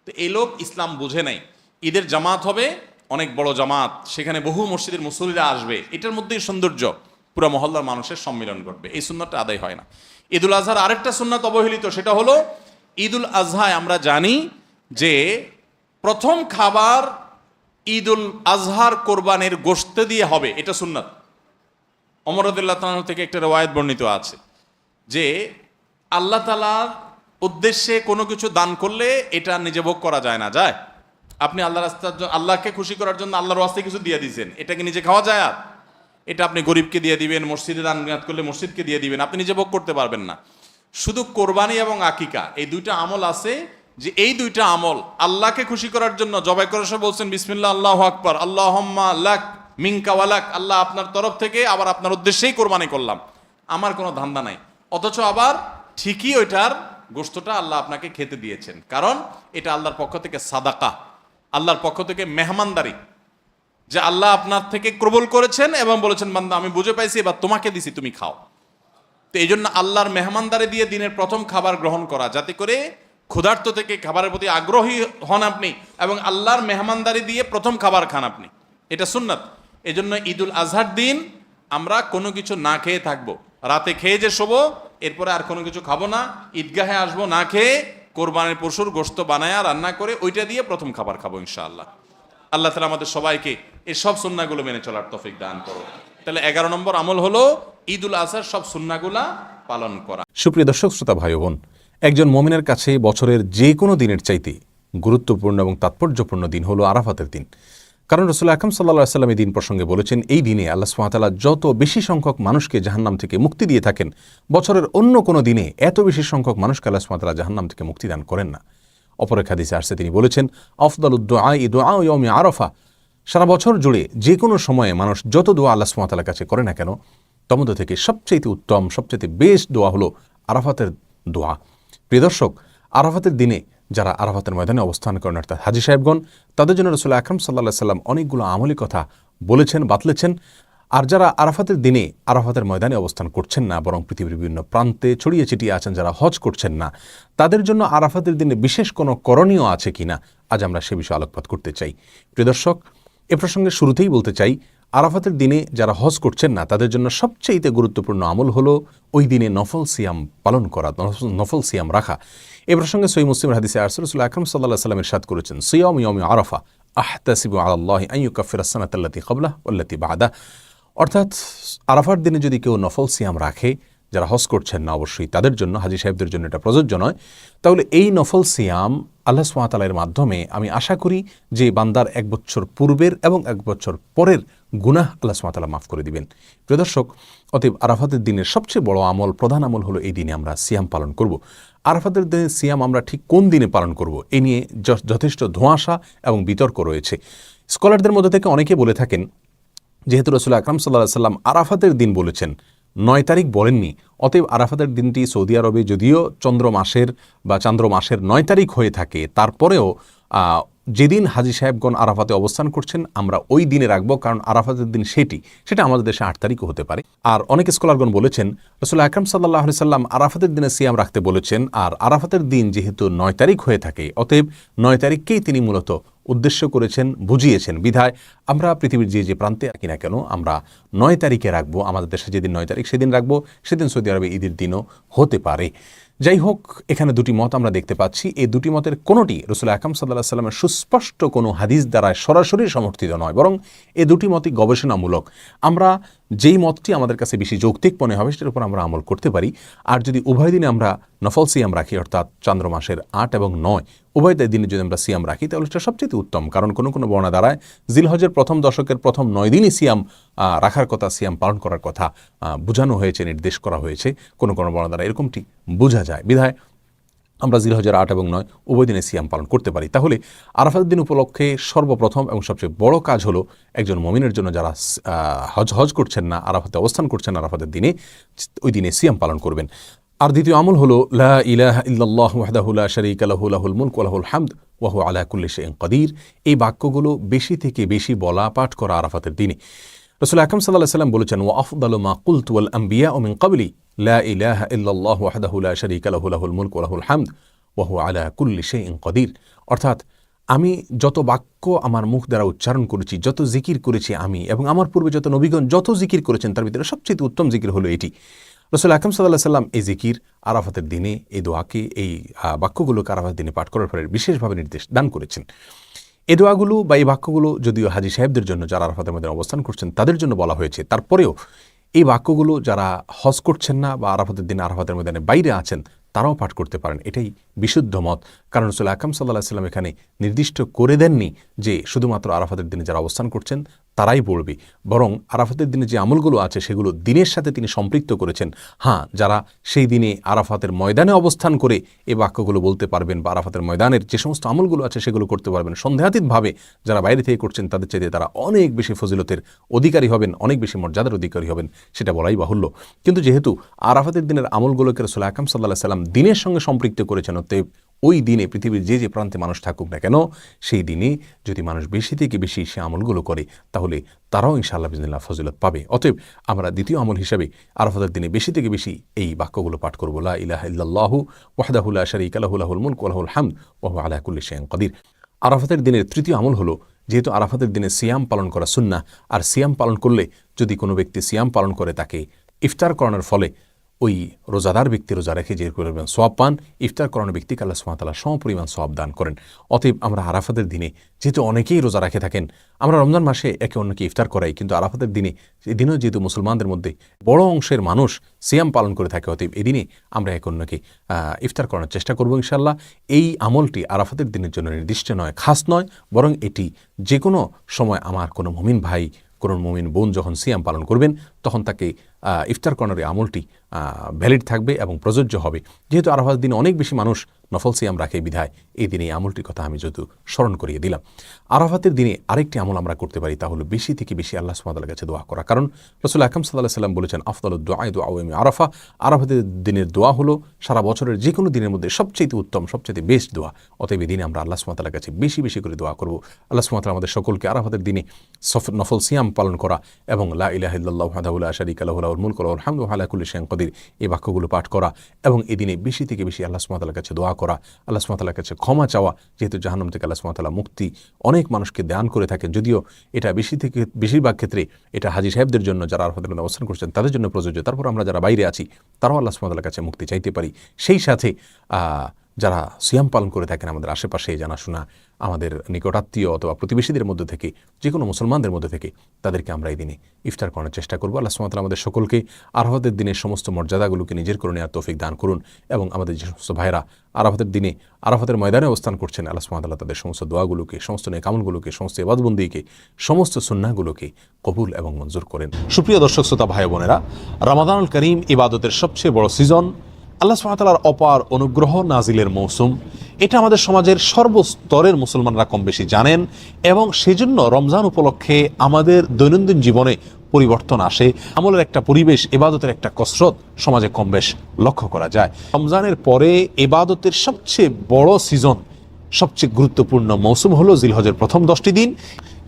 তো এই লোক ইসলাম বুঝে নাই। ঈদের জামাত হবে অনেক বড় জামাত, সেখানে বহু মসজিদের মুসল্লিরা আসবে, এটার মধ্যেই সৌন্দর্য, পুরো মহল্লার মানুষের সম্মিলন ঘটবে। এই সুন্নাতটা আদায় হয় না। ঈদুল আজহার আরেকটা সুন্নাত অবহেলিত, সেটা হলো ঈদুল আজহায় আমরা জানি যে প্রথম খাবার ঈদুল আজহার কোরবানির গোশত দিয়ে হবে, এটা সুন্নাত। ওমর রাদিয়াল্লাহু তাআলা থেকে একটা রওয়ায়াত বর্ণিত আছে যে আল্লাহ তাআলার উদ্দেশ্যে কোনো কিছু দান করলে এটা নিজে ভোগ করা যায় না। যায়? আপনি আল্লাহকে খুশি করার জন্য আল্লাহর ওয়াস্তে কিছু দিয়ে দিয়েছেন, এটাকে নিজে খাওয়া যায়? আর এটা আপনি গরিবকে দিয়ে দিবেন, মসজিদে দান করলে মসজিদকে দিয়ে দিবেন, আপনি নিজে ভোগ করতে পারবেন না। শুধু কোরবানি এবং আকিকা, এই দুইটা আমল আছে যে এই দুইটা আমল আল্লাহকে খুশি করার জন্য জবাই করার সময় বলছেন বিসমিল্লাহ আল্লাহু আকবার, আল্লাহুম্মা লাক মিনকা ওয়ালাক, আল্লাহ আপনার তরফ থেকে আবার আপনার উদ্দেশ্যেই কোরবানি করলাম, আমার কোনো ধান্দা নাই। অথচ আবার ঠিকই ওইটার গোশতটা আল্লাহ আপনাকে খেতে দিয়েছেন, কারণ এটা আল্লাহর পক্ষ থেকে সাদাকা, আল্লাহর পক্ষ থেকে মেহমানদারি, যে আল্লাহ আপনার থেকে কবুল করেছেন এবং বলেছেন বান্দা আমি বুঝে পাইছি, এবার তোমাকে দিছি, তুমি খাও। তো এই জন্য আল্লাহর মেহমানদারি দিয়ে দিনের প্রথম খাবার গ্রহণ করা, যাতে করে ক্ষুধার্ত থেকে খাবারের প্রতি আগ্রহী হন আপনি এবং আল্লাহর মেহমানদারি দিয়ে প্রথম খাবার খান আপনি, এটা সুন্নাত। এই জন্য ঈদুল আজহার দিন আমরা কোনো কিছু না খেয়ে থাকবো, রাতে খেয়ে যে শোবো, এরপরে আর কোনো কিছু খাবো না, ঈদগাহে আসবো না খেয়ে, কোরবানির পশুর গোশত বানায়া রান্না করে ওইটা দিয়ে প্রথম খাবার খাবো ইনশাআল্লাহ। আল্লাহ তাআলা আমাদের সবাইকে এই সব সুন্নাহগুলো মেনে চলার তৌফিক দান করো। তাহলে 11 নম্বর আমল হলো ঈদুল আজহার সব সুন্নাহগুলা পালন করা। সুপ্রিয় দর্শক শ্রোতা ভাই বোন, একজন মুমিনের কাছে বছরের যে কোনো দিনের চাইতে গুরুত্বপূর্ণ এবং তাৎপর্যপূর্ণ দিন হলো আরাফাতের দিন। কারণ রাসূলুল্লাহ আকরাম সাল্লাল্লাহু আলাইহি ওয়াসাল্লাম এই দিন প্রসঙ্গে বলেছেন, এই দিনে আল্লাহ সুবহানাহু ওয়া তাআলা যত বেশি সংখ্যক মানুষকে জাহান্নাম থেকে মুক্তি দিয়ে থাকেন, বছরের অন্য কোনো দিনে এত বেশি সংখ্যক মানুষকে আল্লাহ সুবহানাহু ওয়া তাআলা জাহান্নাম থেকে মুক্তি দান করেন না। অপর এক হাদিসে আসছে, তিনি বলেছেন, আফদালুদ দুআই দুআউ ইয়াউমি আরাফা। সারা বছর জুড়ে যে কোনো সময়ে মানুষ যত দোয়া আল্লাহ সুবহানাহু ওয়া তাআলার কাছে করে না কেন, তমধ্য থেকে সবচেয়ে উত্তম, সবচেয়ে বেস্ট দোয়া হলো আরাফাতের দোয়া। প্রিয় দর্শক, আরাফাতের দিনে যারা আরাফাতের ময়দানে অবস্থান করেন, অর্থাৎ হাজী সাহেবগণ, তাদের জন্য রাসূলুল্লাহ আকরাম সাল্লাল্লাহু আলাইহি ওয়াসাল্লাম অনেকগুলো আমলি কথা বলেছেন, বাতলেছেন। আর যারা আরাফাতের দিনে আরাফাতের ময়দানে অবস্থান করছেন না, বরং পৃথিবীর বিভিন্ন প্রান্তে ছড়িয়ে ছিটিয়ে আছেন, যারা হজ করছেন না, তাদের জন্য আরাফাতের দিনে বিশেষ কোনো করণীয় আছে কিনা, আজ আমরা সে বিষয়ে আলোকপাত করতে চাই। প্রিয় দর্শক, এ প্রসঙ্গে শুরুতেই বলতে চাই, আরাফাতের দিনে যারা হজ করছেন না, তাদের জন্য সবচেয়ে গুরুত্বপূর্ণ আমল হলো ওই দিনে নফল সিয়াম পালন করা, নফল সিয়াম রাখা। এ প্রসঙ্গে সহিহ মুসলিমের হাদিসে রাসূলুল্লাহ আকরাম সাল্লাল্লাহু আলাইহি ওয়াসাল্লাম ইরশাদ করেছেন, সিয়াম ইয়াউমি আরাফা আহতাসিবু আলাল্লাহি আন ইউকাফিরা আস-সানাতা আল্লাতী ক্বাবলাহু ওয়াল্লাতী বা'দাহু। অর্থাৎ আরাফার দিনে যদি কেউ নফল সিয়াম রাখে, যারা হজ করছেন না অবশ্যই তাদের জন্য, হাজী সাহেবদের জন্য এটা প্রযোজ্য নয়, তাহলে এই নফল সিয়াম আল্লাহ সুবহানাহু ওয়া তাআলার মাধ্যমে আমি আশা করি যে বান্দার 1 বছর পূর্বের এবং 1 বছর পরের গুনাহ আল্লাহ সুবহানাহু ওয়া তাআলা মাফ করে দিবেন। প্রিয় দর্শক, অতএব আরাফাতের দিনের সবচেয়ে বড় আমল, প্রধান আমল হলো এই দিনে আমরা সিয়াম পালন করব। আরাফাতের দিনে সিয়াম আমরা ঠিক কোন দিনে পালন করব, এ নিয়ে যথেষ্ট ধোঁয়াশা এবং বিতর্ক রয়েছে। স্কলারদের মধ্যে থেকে অনেকে বলে থাকেন, যেহেতু রাসূলুল্লাহ আকরাম সাল্লাল্লাহু আলাইহি ওয়াসাল্লাম আরাফাতের দিন বলেছেন, 9 তারিখ বলেননি, অতএব আরাফাতের দিনটি সৌদি আরবে যদিও চন্দ্র মাসের 9 তারিখ হয়ে থাকে, তারপরেও যেদিন হাজী সাহেবগণ আরাফাতে অবস্থান করছেন আমরা ওই দিনে রাখবো, কারণ আরাফাতের দিন সেটা আমাদের দেশে 8 তারিখও হতে পারে। আর অনেক স্কলারগণ বলেছেন, রাসূলুল্লাহ আকরাম সাল্লাল্লাহু আলাইহি ওয়াসাল্লাম আরাফাতের দিনে সিয়াম রাখতে বলেছেন, আর আরাফাতের দিন যেহেতু 9 তারিখ হয়ে থাকে, অতএব 9 তারিখকেই তিনি মূলত উদ্দেশ্য করেছেন, বুঝিয়েছেন। বিধায় আমরা পৃথিবীর যে প্রান্তে আছি না কেন, আমরা 9 তারিখে রাখবো। আমাদের দেশে যেদিন 9 তারিখ সেদিন রাখবো, সেদিন সৌদি আরবে ঈদের দিনও হতে পারে। যাই হোক, এখানে দুটি মত আমরা দেখতে পাচ্ছি। এই দুটি মতের কোনোটি রাসূলুল্লাহ আকরাম সাল্লাল্লাহু আলাইহি ওয়াসাল্লামের সুস্পষ্ট কোনো হাদিস দ্বারা সরাসরি সমর্থিত নয়, বরং এই দুটি মতই গবেষণামূলক। আমরা যেই মতটি আমাদের কাছে বেশি যৌক্তিক মনে হবে সেটার উপর আমরা আমল করতে পারি। আর যদি উভয় দিনে আমরা নফল সিয়াম রাখি, অর্থাৎ চন্দ্র মাসের 8 এবং 9 উভয় দিনে যদি আমরা সিয়াম রাখি, তাহলে সেটা সবচেয়ে উত্তম। কারণ কোনো বর্ণনা দ্বারায় জিলহজের প্রথম দশকের প্রথম 9 দিনই সিয়াম রাখার কথা, সিয়াম পালন করার কথা বোঝানো হয়েছে, নির্দেশ করা হয়েছে। কোনো বর্ণনা দ্বারা এরকমটি বোঝা যায়। বিধায় আমরা জিলহজের 8 এবং 9 উভয় দিনে সিয়াম পালন করতে পারি। তাহলে আরাফাতের দিন উপলক্ষে সর্বপ্রথম এবং সবচেয়ে বড় কাজ হলো একজন মুমিনের জন্য যারা হজ করছেন না, আরাফাতে অবস্থান করছেন আরাফাতের দিনে, ওই দিনে সিয়াম পালন করবেন। আর দ্বিতীয় আমল হলো লা ইলাহা ইল্লাল্লাহু ওয়াহদাহু লা শারীকা লাহু লাহুল মুলকু ওয়া লাহুল হামদ ওয়া হুয়া আলা কুল্লি শাইইন কাদির। এই বাক্যগুলো বেশি থেকে বেশি বলা, পাঠ করা আরাফাতের দিনে। রাসূলুল্লাহ আকরাম সাল্লাল্লাহু আলাইহি ওয়াসাল্লাম বলেছেন, ওয়া আফদালু মা কুলতু ওয়াল আম্বিয়াউ মিন ক্বাবলি লা ইলাহা ইল্লাল্লাহু ওয়াহদাহু লা শারীকা লাহু লাহুল মুলকু ওয়া লাহুল হামদ ওয়া হুয়া আলা কুল্লি শাইইন কাদির। অর্থাৎ আমি যত বাক্য আমার মুখ দ্বারা উচ্চারণ করেছি, যত জিকির করেছি আমি এবং আমার পূর্বে যত নবীগণ যত জিকির করেছেন, তার ভিতরে সবচেয়ে উত্তম জিকির হলো এটি। রাসূলুল্লাহ আকরাম সাল্লাল্লাহু আলাইহি ওয়াসাল্লাম এই জিকির আরাফাতের দিনে, এই দোয়াকে, এই বাক্যগুলোকে আরাফাতের দিনে পাঠ করার পরে বিশেষভাবে নির্দেশ দান করেছেন। এই দোয়াগুলো বা এই বাক্যগুলো যদিও হাজী সাহেবদের জন্য, যারা আরাফাতের মধ্যে অবস্থান করছেন তাদের জন্য বলা হয়েছে, তারপরেও এই বাক্যগুলো যারা হজ করছেন না বা আরাফাতের দিনে আরাফাতের ময়দানে বাইরে আছেন তারাও পাঠ করতে পারেন। এটাই বিশুদ্ধ মত। কারণ রাসূলুল্লাহ আকরাম সাল্লাল্লাহু আলাইহি ওয়াসাল্লাম এখানে নির্দিষ্ট করে দেননি যে শুধুমাত্র আরাফাতের দিনে যারা অবস্থান করছেন তারাই পড়বে, বরং আরাফাতের দিনে যে আমলগুলো আছে সেগুলো দিনের সাথে তিনি সম্পৃক্ত করেছেন। হ্যাঁ, যারা সেই দিনে আরাফাতের ময়দানে অবস্থান করে এই বাক্যগুলো বলতে পারবেন বা আরাফাতের ময়দানের যে সমস্ত আমলগুলো আছে সেগুলো করতে পারবেন, সন্দেহাতীতভাবে যারা বাইরে থেকে করছেন তাদের চাইতে তারা অনেক বেশি ফজিলতের অধিকারী হবেন, অনেক বেশি মর্যাদার অধিকারী হবেন, সেটা বলাই বাহুল্য। কিন্তু যেহেতু আরাফাতের দিনের আমলগুলোকে রাসূলুল্লাহ আকরাম সাল্লাল্লাহু আলাইহি ওয়াসাল্লাম দিনের সঙ্গে সম্পৃক্ত করেছেন, অতএব ওই দিনে পৃথিবীর যে প্রান্তে মানুষ থাকুক না কেন, সেই দিনে যদি মানুষ বেশি থেকে বেশি সে আমলগুলো করে, তাহলে তারাও ইনশাআল্লাহ বিইজনিল্লাহ ফজিলত পাবে। অতএব আমরা দ্বিতীয় আমল হিসাবে আরাফাতের দিনে বেশি থেকে বেশি এই বাক্যগুলো পাঠ করব, লা ইলাহা ইল্লাল্লাহু ওয়াহদাহু লা শারীকা লাহু লাহুল মুলকু ওয়া লাহুল হামদ ওয়া হুয়া আলা কুল্লি শাইইন কাদির। আরাফাতের দিনের তৃতীয় আমল হলো, যেহেতু আরাফাতের দিনে সিয়াম পালন করা সুন্নাহ, আর সিয়াম পালন করলে যদি কোনো ব্যক্তি সিয়াম পালন করে তাকে ইফতার করানোর ফলে ওই রোজাদার ব্যক্তি রোজা রেখে যে পরিমাণ সওয়াব পান, ইফতার করানো ব্যক্তিকে আল্লাহ সুবহানাহু ওয়া তাআলা সমপরিমাণ সওয়াব দান করেন। অতএব আমরা আরাফাতের দিনে, যেহেতু অনেকেই রোজা রাখে থাকেন, আমরা রমজান মাসে একে অন্যকে ইফতার করাই, কিন্তু আরাফাতের দিনে, এদিনেও যেহেতু মুসলমানদের মধ্যে বড় অংশের মানুষ সিয়াম পালন করে থাকে, অতএব এদিনে আমরা একে অন্যকে ইফতার করানোর চেষ্টা করব ইনশাআল্লাহ। এই আমলটি আরাফাতের দিনের জন্য নির্দিষ্ট নয়, খাস নয়, বরং এটি যে কোনো সময় আমার কোনো মুমিন ভাই, কোনো মুমিন বোন যখন সিয়াম পালন করবেন, তখন তাকে ইফতার করানোর এই আমলটি ভ্যালিড থাকবে এবং প্রযোজ্য হবে। যেহেতু আরাফাতের দিনে অনেক বেশি মানুষ নফল সিয়াম রাখে বিধায় এই দিনে এই আমলটির কথা আমি যদিও স্মরণ করিয়ে দিলাম। আরাফাতের দিনে আরেকটি আমল আমরা করতে পারি, তা হলো বেশি থেকে বেশি আল্লাহ সুবহানাহু ওয়া তাআলার কাছে দোয়া করা। কারণ রাসূল আকরাম সাল্লাল্লাহু আলাইহি ওয়াসাল্লাম বলেছেন, আফদালুদ দুআ দুআ ইয়াউমি আরাফা। আরাফাতের দিনের দোয়া হলো সারা বছরের যে কোনো দিনের মধ্যে সবচেয়ে উত্তম, সবচেয়ে বেস্ট দোয়া। অতএব এই দিনে আমরা আল্লাহ সুবহানাহু ওয়া তাআলার কাছে বেশি বেশি করে দোয়া করব। আল্লাহ সুবহানাহু ওয়া তাআলা আমাদের সকলকে আরাফাতের দিনে নফল সিয়াম পালন করা এবং লা ইলাহা ইল্লাল্লাহু ওয়াহদাহু লা শারীকা লাহু লাহুল মুলকু ওয়া লাহুল হামদু ওয়া আলা কুল্লি শাইইন কাদির, এই বাক্যগুলো পাঠ করা এবং এই দিনে বেশি থেকে বেশি আল্লাহ সুবহানাহু ওয়া তাআলার কাছে দোয়া করা, আল্লাহ সুবহানাহু ওয়া তাআলার কাছে ক্ষমা চাওয়া। যেহেতু জাহান্নাম থেকে আল্লাহ সুবহানাহু ওয়া তাআলা মুক্তি অনেক মানুষকে দান করে থাকেন, যদিও এটা বেশিরভাগ ক্ষেত্রে এটা হাজী সাহেবদের জন্য, যারা আরাফাতের মধ্যে অবস্থান করছেন তাদের জন্য প্রযোজ্য। তারপর আমরা যারা বাইরে আছি তারাও আল্লাহ সুবহানাহু ওয়া তাআলার কাছে মুক্তি চাইতে পারি। সেই সাথে যারা সিয়াম পালন করে থাকেন আমাদের আশেপাশে জানাশোনা, আমাদের নিকটাত্মীয় অথবা প্রতিবেশীদের মধ্যে থেকে, যে কোনো মুসলমানদের মধ্যে থেকে তাদেরকে আমরা এই দিনে ইফতার করানোর চেষ্টা করবো। আল্লাহ সুবহানাহু ওয়া তাআলা আমাদের সকলকে আরাফাতের দিনের সমস্ত মর্যাদাগুলোকে নিজের করে নেওয়ার তৌফিক দান করুন এবং আমাদের যে সমস্ত ভাইরা আরাফাতের দিনে আরাফাতের ময়দানে অবস্থান করছেন, আল্লাহ সুবহানাহু ওয়া তাআলা তাদের সমস্ত দোয়াগুলোকে, সমস্ত নেক আমলগুলোকে, সমস্ত ইবাদতবন্দিকে, সমস্ত সুন্নাহগুলোকে কবুল এবং মঞ্জুর করেন। সুপ্রিয় দর্শক শ্রোতা ভাই বোনেরা, রমাদানুল করিম ইবাদতের সবচেয়ে বড় সিজন, আল্লাহ সুবহানাহু ওয়া তাআলার অপার অনুগ্রহ নাজিলের মৌসুম। এটা আমাদের সমাজের সর্বস্তরের মুসলমানরা কম বেশি জানেন এবং সেজন্য রমজান উপলক্ষে আমাদের দৈনন্দিন জীবনে পরিবর্তন আসে। আমলের একটা পরিবেশ, ইবাদতের একটা কসরত সমাজে কম বেশ লক্ষ্য করা যায়। রমজানের পরে ইবাদতের সবচেয়ে বড় সিজন, সবচেয়ে গুরুত্বপূর্ণ মৌসুম হলো জিলহজের প্রথম 10টি দিন।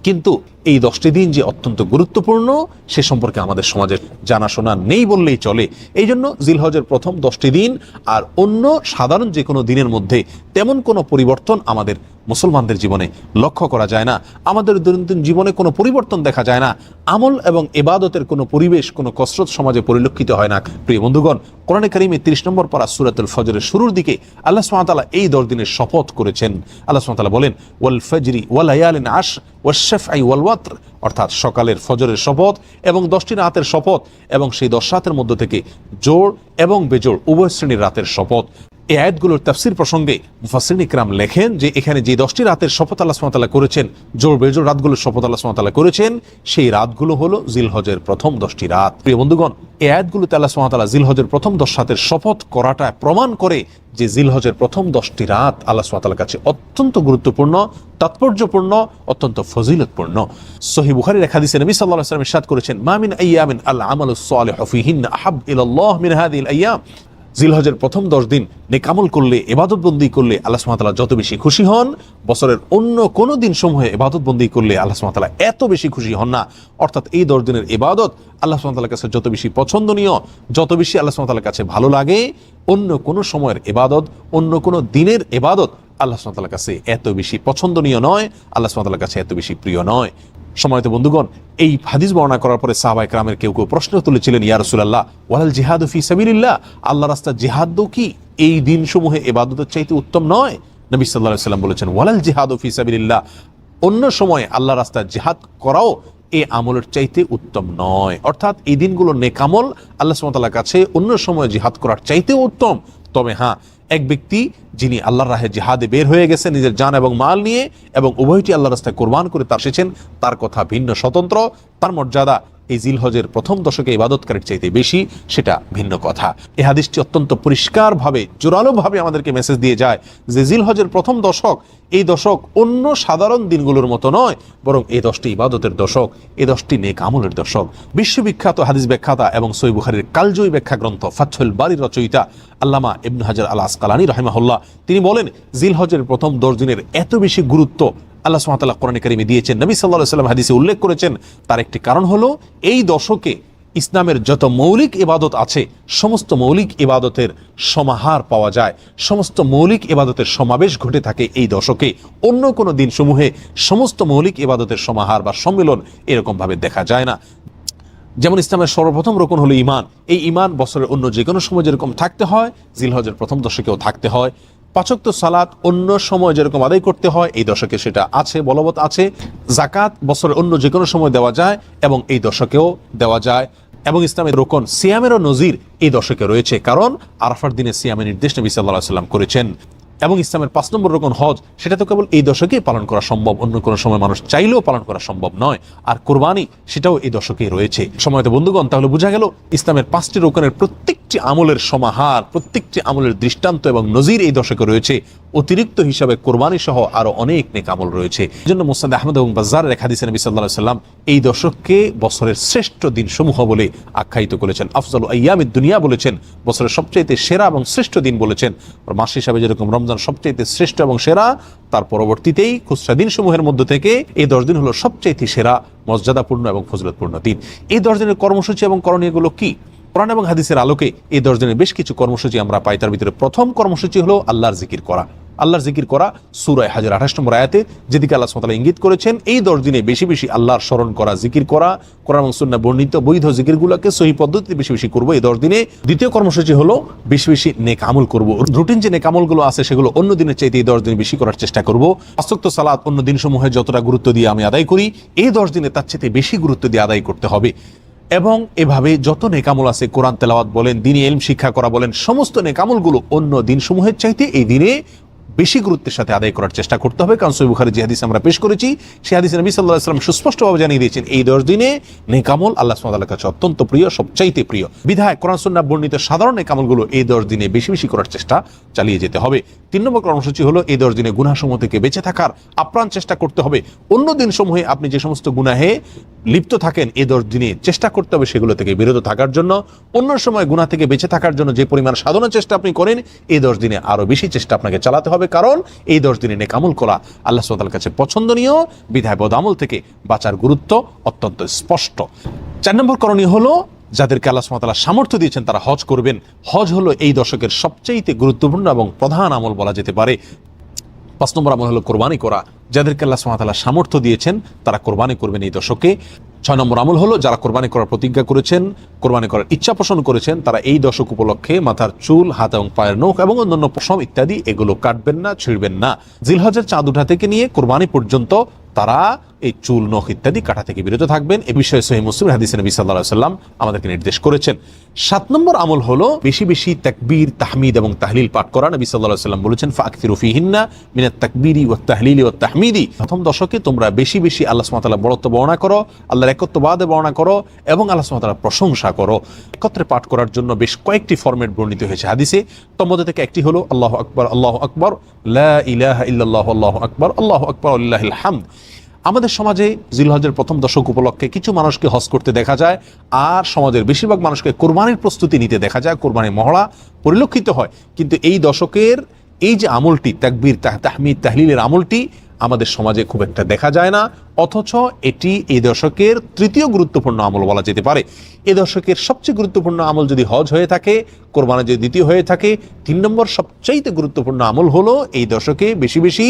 কিন্তু এই 10টি দিন যে অত্যন্ত গুরুত্বপূর্ণ সে সম্পর্কে আমাদের সমাজের জানাশোনা নেই বললেই চলে। এই জন্য জিলহজের প্রথম 10টি দিন আর অন্য সাধারণ যে কোনো দিনের মধ্যে তেমন কোনো পরিবর্তন আমাদের মুসলমানদের জীবনে লক্ষ্য করা যায় না। আমাদের দৈনন্দিন জীবনে কোনো পরিবর্তন দেখা যায় না। আমল এবং ইবাদতের কোনো পরিবেশ, কোনো কসরত সমাজে পরিলক্ষিত হয় না। প্রিয় বন্ধুগণ, কোরআনে কারিমে 30 নম্বর পারা সূরাতুল ফজরের শুরুর দিকে আল্লাহ সুবহানাহু ওয়া তাআলা এই 10 দিনের শপথ করেছেন। আল্লাহ সুবহানাহু ওয়া তাআলা বলেন, ওয়াল ফজরি ওয়া লায়ালিন আশর ওয়াশ শাফঈ ওয়াল ওয়াতর, অর্থাৎ সকালের ফজরের শপথ এবং 10টি রাতের শপথ এবং সেই 10 রাতের মধ্য থেকে জোড় এবং বেজোড় উভয় শ্রেণীর রাতের শপথ। এই আয়াতগুলোর তাফসীর প্রসঙ্গে মুফাসসিরিন ইকরাম লেখেন যে এখানে যে 10টি রাতের শপথ আল্লাহ সুবহানাহু ওয়া তাআলা করেছেন, জোড় বেজোড় রাতগুলোর শপথ আল্লাহ সুবহানাহু ওয়া তাআলা করেছেন, সেই রাতগুলো হলো জিলহজের প্রথম 10টি রাত। প্রিয় বন্ধুগণ, এই আয়াতগুলোতে আল্লাহ সুবহানাহু ওয়া তাআলা জিলহজের প্রথম 10 রাতের শপথ করাটা প্রমাণ করে যে জিলহজের প্রথম 10টি রাত আল্লাহ সুবহানাহু ওয়া তাআলার কাছে অত্যন্ত গুরুত্বপূর্ণ, তাৎপর্যপূর্ণ, অত্যন্ত ফজিলতপূর্ণ। সহিহ বুখারীর এক হাদিসে নবী সাল্লাল্লাহু আলাইহি ওয়াসাল্লাম ইরশাদ করেছেন, মা মিন আইয়ামিন আল আমালুস সালিহু ফীহিন্না আহাব ইলাল্লাহ মিন হাযিহিল আইয়াম। জিলহজের প্রথম 10 দিন নেক আমল করলে, ইবাদতবন্দি করলে আল্লাহ সুবহানাহু ওয়া তাআলা যত বেশি খুশি হন, বছরের অন্য কোনো দিন সমূহে ইবাদতবন্দি করলে আল্লাহ সুবহানাহু ওয়া তাআলা এত বেশি খুশি হন না। অর্থাৎ এই 10 দিনের ইবাদত আল্লাহ সুবহানাহু ওয়া তাআলার কাছে যত বেশি পছন্দনীয়, যত বেশি আল্লাহ সুবহানাহু ওয়া তাআলার কাছে ভালো লাগে, অন্য কোনো সময়ের ইবাদত, অন্য কোনো দিনের ইবাদত আল্লাহ সুবহানাহু ওয়া তাআলার কাছে এত বেশি পছন্দনীয় নয়, আল্লাহ সুবহানাহু ওয়া তাআলার কাছে এত বেশি প্রিয় নয়। সম্মানিত বন্ধুগণ, এই হাদিস বর্ণনা করার পরে সাহাবায়ে কেরামের কেউ কেউ প্রশ্ন তুলেছিলেন, ইয়া রাসূলুল্লাহ ওয়ালাল জিহাদু ফি সাবিলিল্লাহ, আল্লাহর রাস্তায় জিহাদও কি এই দিনসমূহে ইবাদতের চাইতে উত্তম নয়? নবী সাল্লাল্লাহু আলাইহি ওয়াসাল্লাম বলেছেন, ওয়ালাল জিহাদু ফি সাবিলিল্লাহ, অন্য সময় আল্লাহর রাস্তায় জিহাদ করাও এই আমলের চাইতে উত্তম নয়। অর্থাৎ এই দিনগুলো নেক আমল আল্লাহ সুবহানাহু ওয়া তাআলার কাছে অন্য সময় জিহাদ করার চাইতেও উত্তম। তবে হ্যাঁ, এক ব্যক্তি যিনি আল্লাহর রাহে জিহাদে বের হয়ে গেছেন নিজের জান এবং মাল নিয়ে এবং উভয়টি আল্লাহর রাস্তায় কোরবান করে তার এসেছেন, তার কথা ভিন্ন, স্বতন্ত্র। তার মর্যাদা এই জিলহজের প্রথম দশকে ইবাদতকারীর চাইতে বেশি, সেটা ভিন্ন কথা। এই হাদিসটি অত্যন্ত পরিষ্কারভাবে, জোরালোভাবে আমাদেরকে মেসেজ দিয়ে যায় যে জিলহজের প্রথম দশক, এই দশক অন্য সাধারণ দিনগুলোর মতো নয়, বরং এই 10টি ইবাদতের দশক, এই 10টি নেক আমলের দশক। বিশ্ববিখ্যাত হাদিস ব্যাখ্যাতা এবং সহিহ বুখারীর কালজয়ী ব্যাখ্যা গ্রন্থ ফাথহুল বারীর রচয়িতা আল্লামা ইবনে হাজার আল আসকালানী রাহিমাহুল্লাহ তিনি বলেন, জিলহজের প্রথম 10 দিনের এত বেশি গুরুত্ব আল্লাহ সুবহানাহু ওয়া তাআলা কোরআনে কারিমে দিয়েছেন, নবী সাল্লাল্লাহু আলাইহি ওয়াসাল্লাম হাদিসে উল্লেখ করেছেন। তার একটি কারণ হলো এই দশকে ইসলামের যত মৌলিক ইবাদত আছে সমস্ত মৌলিক ইবাদতের সমাহার পাওয়া যায়, সমস্ত মৌলিক ইবাদতের সমাবেশ ঘটে থাকে এই দশকে। অন্য কোনো দিন সমূহে সমস্ত মৌলিক ইবাদতের সমাহার বা সম্মিলন এরকম ভাবে দেখা যায় না। যেমন ইসলামের সর্বপ্রথম রকম হলো ঈমান। এই ঈমান বছরের অন্য যে কোনো সময় যেরকম থাকতে হয়, জিলহজের প্রথম দশকেও থাকতে হয়। 5 ওয়াক্ত সালাত অন্য সময় যেরকম আদায় করতে হয়, এই দশকে সেটা আছে, বলবৎ আছে। জাকাত বছরের অন্য যে কোনো সময় দেওয়া যায় এবং এই দশকেও দেওয়া যায়। এবং ইসলামের রোকন সিয়ামেরও নজির এই দশকে রয়েছে, কারণ আরাফার দিনে সিয়ামের নির্দেশ নবী সাল্লাল্লাহু আলাইহি ওয়াসাল্লাম করেছেন। এবং ইসলামের 5 নম্বর রকম হজ, সেটা তো কেবল এই দশকেই পালন করা সম্ভব, অন্য কোনো সময় মানুষ চাইলেও পালন করা সম্ভব নয়। আর কোরবানি, সেটাও এই দশকেই রয়েছে। সময়ত বন্ধুগণ, তাহলে বোঝা গেল ইসলামের 5টি রোকনের প্রত্যেকটি আমলের সমাহার, প্রত্যেকটি আমলের দৃষ্টান্ত এবং নজির এই দশকে রয়েছে। অতিরিক্ত হিসাবে কোরবানি সহ আরো অনেক নেক আমল রয়েছে। এই জন্য মুসনাদ আহমদ এবং বাজ্জারের এক হাদিসে নবী সাল্লাল্লাহু আলাইহি ওয়াসাল্লাম এই দশককে বছরের শ্রেষ্ঠ দিনসমূহ বলে আখ্যায়িত করেছেন। আফজালু আইয়ামিদ দুনিয়া বলেছেন, বছরের সবচাইতে সেরা এবং শ্রেষ্ঠ দিন বলেছেন। মাস হিসাবে যেরকম রমজান সবচাইতে শ্রেষ্ঠ এবং সেরা, তার পরবর্তীতেই খুচরা দিনসমূহের মধ্য থেকে এই 10 দিন হলো সবচাইতে সেরা, মর্যাদাপূর্ণ এবং ফজিলতপূর্ণ দিন। এই 10 দিনের কর্মসূচি এবং করণীয়গুলো কি? কোরআন এবং হাদিসের আলোকে এই 10 দিনের বেশ কিছু কর্মসূচি আমরা পাই। তার ভিতরে প্রথম কর্মসূচি হলো আল্লাহর জিকির করা। আল্লাহর জিকির করা সূরা হাজর 28 নম্বর আয়াতে যেদিকে আল্লাহ সুবহানাহু ওয়া তাআলা ইঙ্গিত করেছেন, এই 10 দিনে বেশি বেশি আল্লাহর স্মরণ করা, জিকির করা, কোরআন এবং সুন্নাহ বর্ণিত বৈধ জিকিরগুলোকে সহি পদ্ধতিতে বেশি বেশি করব এই 10 দিনে। দ্বিতীয় কর্মসূচি হলো বেশি বেশি নেক আমল করব। রুটিন যে নেক আমলগুলো আছে সেগুলো অন্য দিনের চাইতে এই 10 দিনে বেশি করার চেষ্টা করব। 5 ওয়াক্ত সালাত অন্য দিনসমূহে যতটা গুরুত্ব দিয়ে আমি আদায় করি, এই 10 দিনে তার চাইতে বেশি গুরুত্ব দিয়ে আদায় করতে হবে। এবং এভাবে যত নেকামল আছে, কোরআন তেলাওয়াত বলেন, দ্বীনি ইলম শিক্ষা করা বলেন, সমস্ত নেকামলগুলো অন্য দিনসমূহের চাইতে এই দিনে বেশি গুরুত্বের সাথে আদায় করার চেষ্টা করতে হবে। কারণ সহিহ বুখারী যে হাদিস আমরা পেশ করেছি, সেই হাদিসে নবী সাল্লাল্লাহু আলাইহি ওয়াসাল্লাম সুস্পষ্টভাবে জানিয়ে দিয়েছেন এই 10 দিনে নেকামল আল্লাহ সুবহানাহু ওয়া তাআলার কাছে অত্যন্ত প্রিয়, সবচাইতে প্রিয়। বিধায় কোরআন সুন্নাহ বর্ণিত সাধারণ নেকামলগুলো এই 10 দিনে বেশি বেশি করার চেষ্টা চালিয়ে যেতে হবে। 3 নম্বর কর্মসূচি হলো এই 10 দিনে গুনাহসমূহ থেকে বেঁচে থাকার আপ্রাণ চেষ্টা করতে হবে। অন্য দিন সমূহে আপনি যে সমস্ত গুনাহে লিপ্ত থাকেন, এই 10 দিনে চেষ্টা করতে হবে সেগুলো থেকে বিরত থাকার জন্য। অন্য সময় গুনাহ থেকে বেঁচে থাকার জন্য যে পরিমাণ সাধনার চেষ্টা আপনি করেন, এই 10 দিনে আরো বেশি চেষ্টা আপনাকে চালাতে হবে, কারণ এই 10 দিনে নেক আমল করা আল্লাহ সুবহানাহু ওয়া তাআলার কাছে পছন্দনীয়। বিধায় বদ আমল থেকে বাঁচার গুরুত্ব অত্যন্ত স্পষ্ট। 4 নম্বর করণীয় হলো যাদেরকে আল্লাহ সুবহানাহু ওয়া তাআলা সামর্থ্য দিয়েছেন তারা হজ করবেন। হজ হলো এই দশকের সবচেয়ে গুরুত্বপূর্ণ এবং প্রধান আমল বলা যেতে পারে। 5 নম্বর আমল হলো কোরবানি করা। যাদেরকে আল্লাহ সুবহানাহু ওয়া তাআলা সামর্থ্য দিয়েছেন তারা কোরবানি করবেন এই দশকে। 6 নম্বর আমল হলো যারা কোরবানি করার প্রতিজ্ঞা করেছেন, কোরবানি করার ইচ্ছা পোষণ করেছেন, তারা এই দশক উপলক্ষে মাথার চুল, হাত এবং পায়ের নখ এবং অন্যান্য পশম ইত্যাদি এগুলো কাটবেন না, ছিঁড়বেন না। জিলহজের চাঁদ ওঠা থেকে নিয়ে কোরবানি পর্যন্ত তারা এই চুল, নখ ইত্যাদি কাটা থেকে বিরত থাকবেন। এ বিষয়ে সহিহ মুসলিম হাদিসে নবী সাল্লাল্লাহু আলাইহি ওয়াসাল্লাম আমাদেরকে নির্দেশ করেছেন। 7 নম্বর আমল হলো বেশি বেশি তাকবীর, তাহমিদ এবং তাহলিল পাঠ করা। নবী সাল্লাল্লাহু আলাইহি ওয়াসাল্লাম বলেছেন, ফাকসিরু ফিহিন্না মিনাত তাকবীরি ওয়াত তাহলিলি ওয়াত তাহমিদি। প্রথম দশকে তোমরা বেশি বেশি আল্লাহ সুবহানাহু ওয়া তাআলার বড়ত্ব বর্ণনা করো, আল্লাহর একত্ববাদ বর্ণনা করো এবং আল্লাহ সুবহানাহু ওয়া তাআলার প্রশংসা করো। একত্রে পাঠ করার জন্য বেশ কয়েকটি ফরম্যাট বর্ণিত হয়েছে হাদিসে। তোর মধ্যে থেকে একটি হলো আল্লাহু আকবার, আল্লাহু আকবার, লা ইলাহা ইল্লাল্লাহ, আল্লাহু আকবার, আল্লাহু আকবার, লিল্লাহিল হামদ। আমাদের সমাজে জিলহজের প্রথম দশক উপলক্ষে কিছু মানুষকে হজ করতে দেখা যায়, আর সমাজের বেশিরভাগ মানুষকে কোরবানির প্রস্তুতি নিতে দেখা যায়, কোরবানির মহড়া পরিলক্ষিত হয়। কিন্তু এই দশকের এই যে আমলটি, তাকবীর, তাহমিদ, তাহলিলের আমলটি আমাদের সমাজে খুব একটা দেখা যায় না, অথচ এটি এই দশকের তৃতীয় গুরুত্বপূর্ণ আমল বলা যেতে পারে। এ দশকের সবচেয়ে গুরুত্বপূর্ণ আমল যদি হজ হয়ে থাকে, কোরবানি যদি দ্বিতীয় হয়ে থাকে, 3 নম্বর সবচাইতে গুরুত্বপূর্ণ আমল হলো এই দশকে বেশি বেশি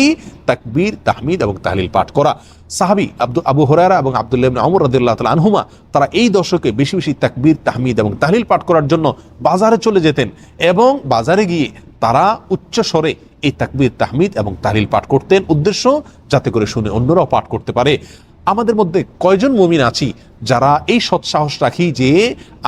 তাকবীর, তাহমিদ এবং তাহলিল পাঠ করা। সাহাবী আবু হুরায়রা এবং আব্দুল্লাহ ইবনে ওমর রাদিয়াল্লাহু তাআলা আনহুমা তারা এই দশকে বেশি বেশি তাকবীর, তাহমিদ এবং তাহলিল পাঠ করার জন্য বাজারে চলে যেতেন এবং বাজারে গিয়ে তারা উচ্চ স্বরে এই তাকবীর, তাহমিদ এবং তাহলিল পাঠ করতেন, উদ্দেশ্য যাতে করে শুনে অন্যরাও পাঠ করতে পারে। আমাদের মধ্যে কয়জন মুমিন আছি যারা এই সৎসাহস রাখি যে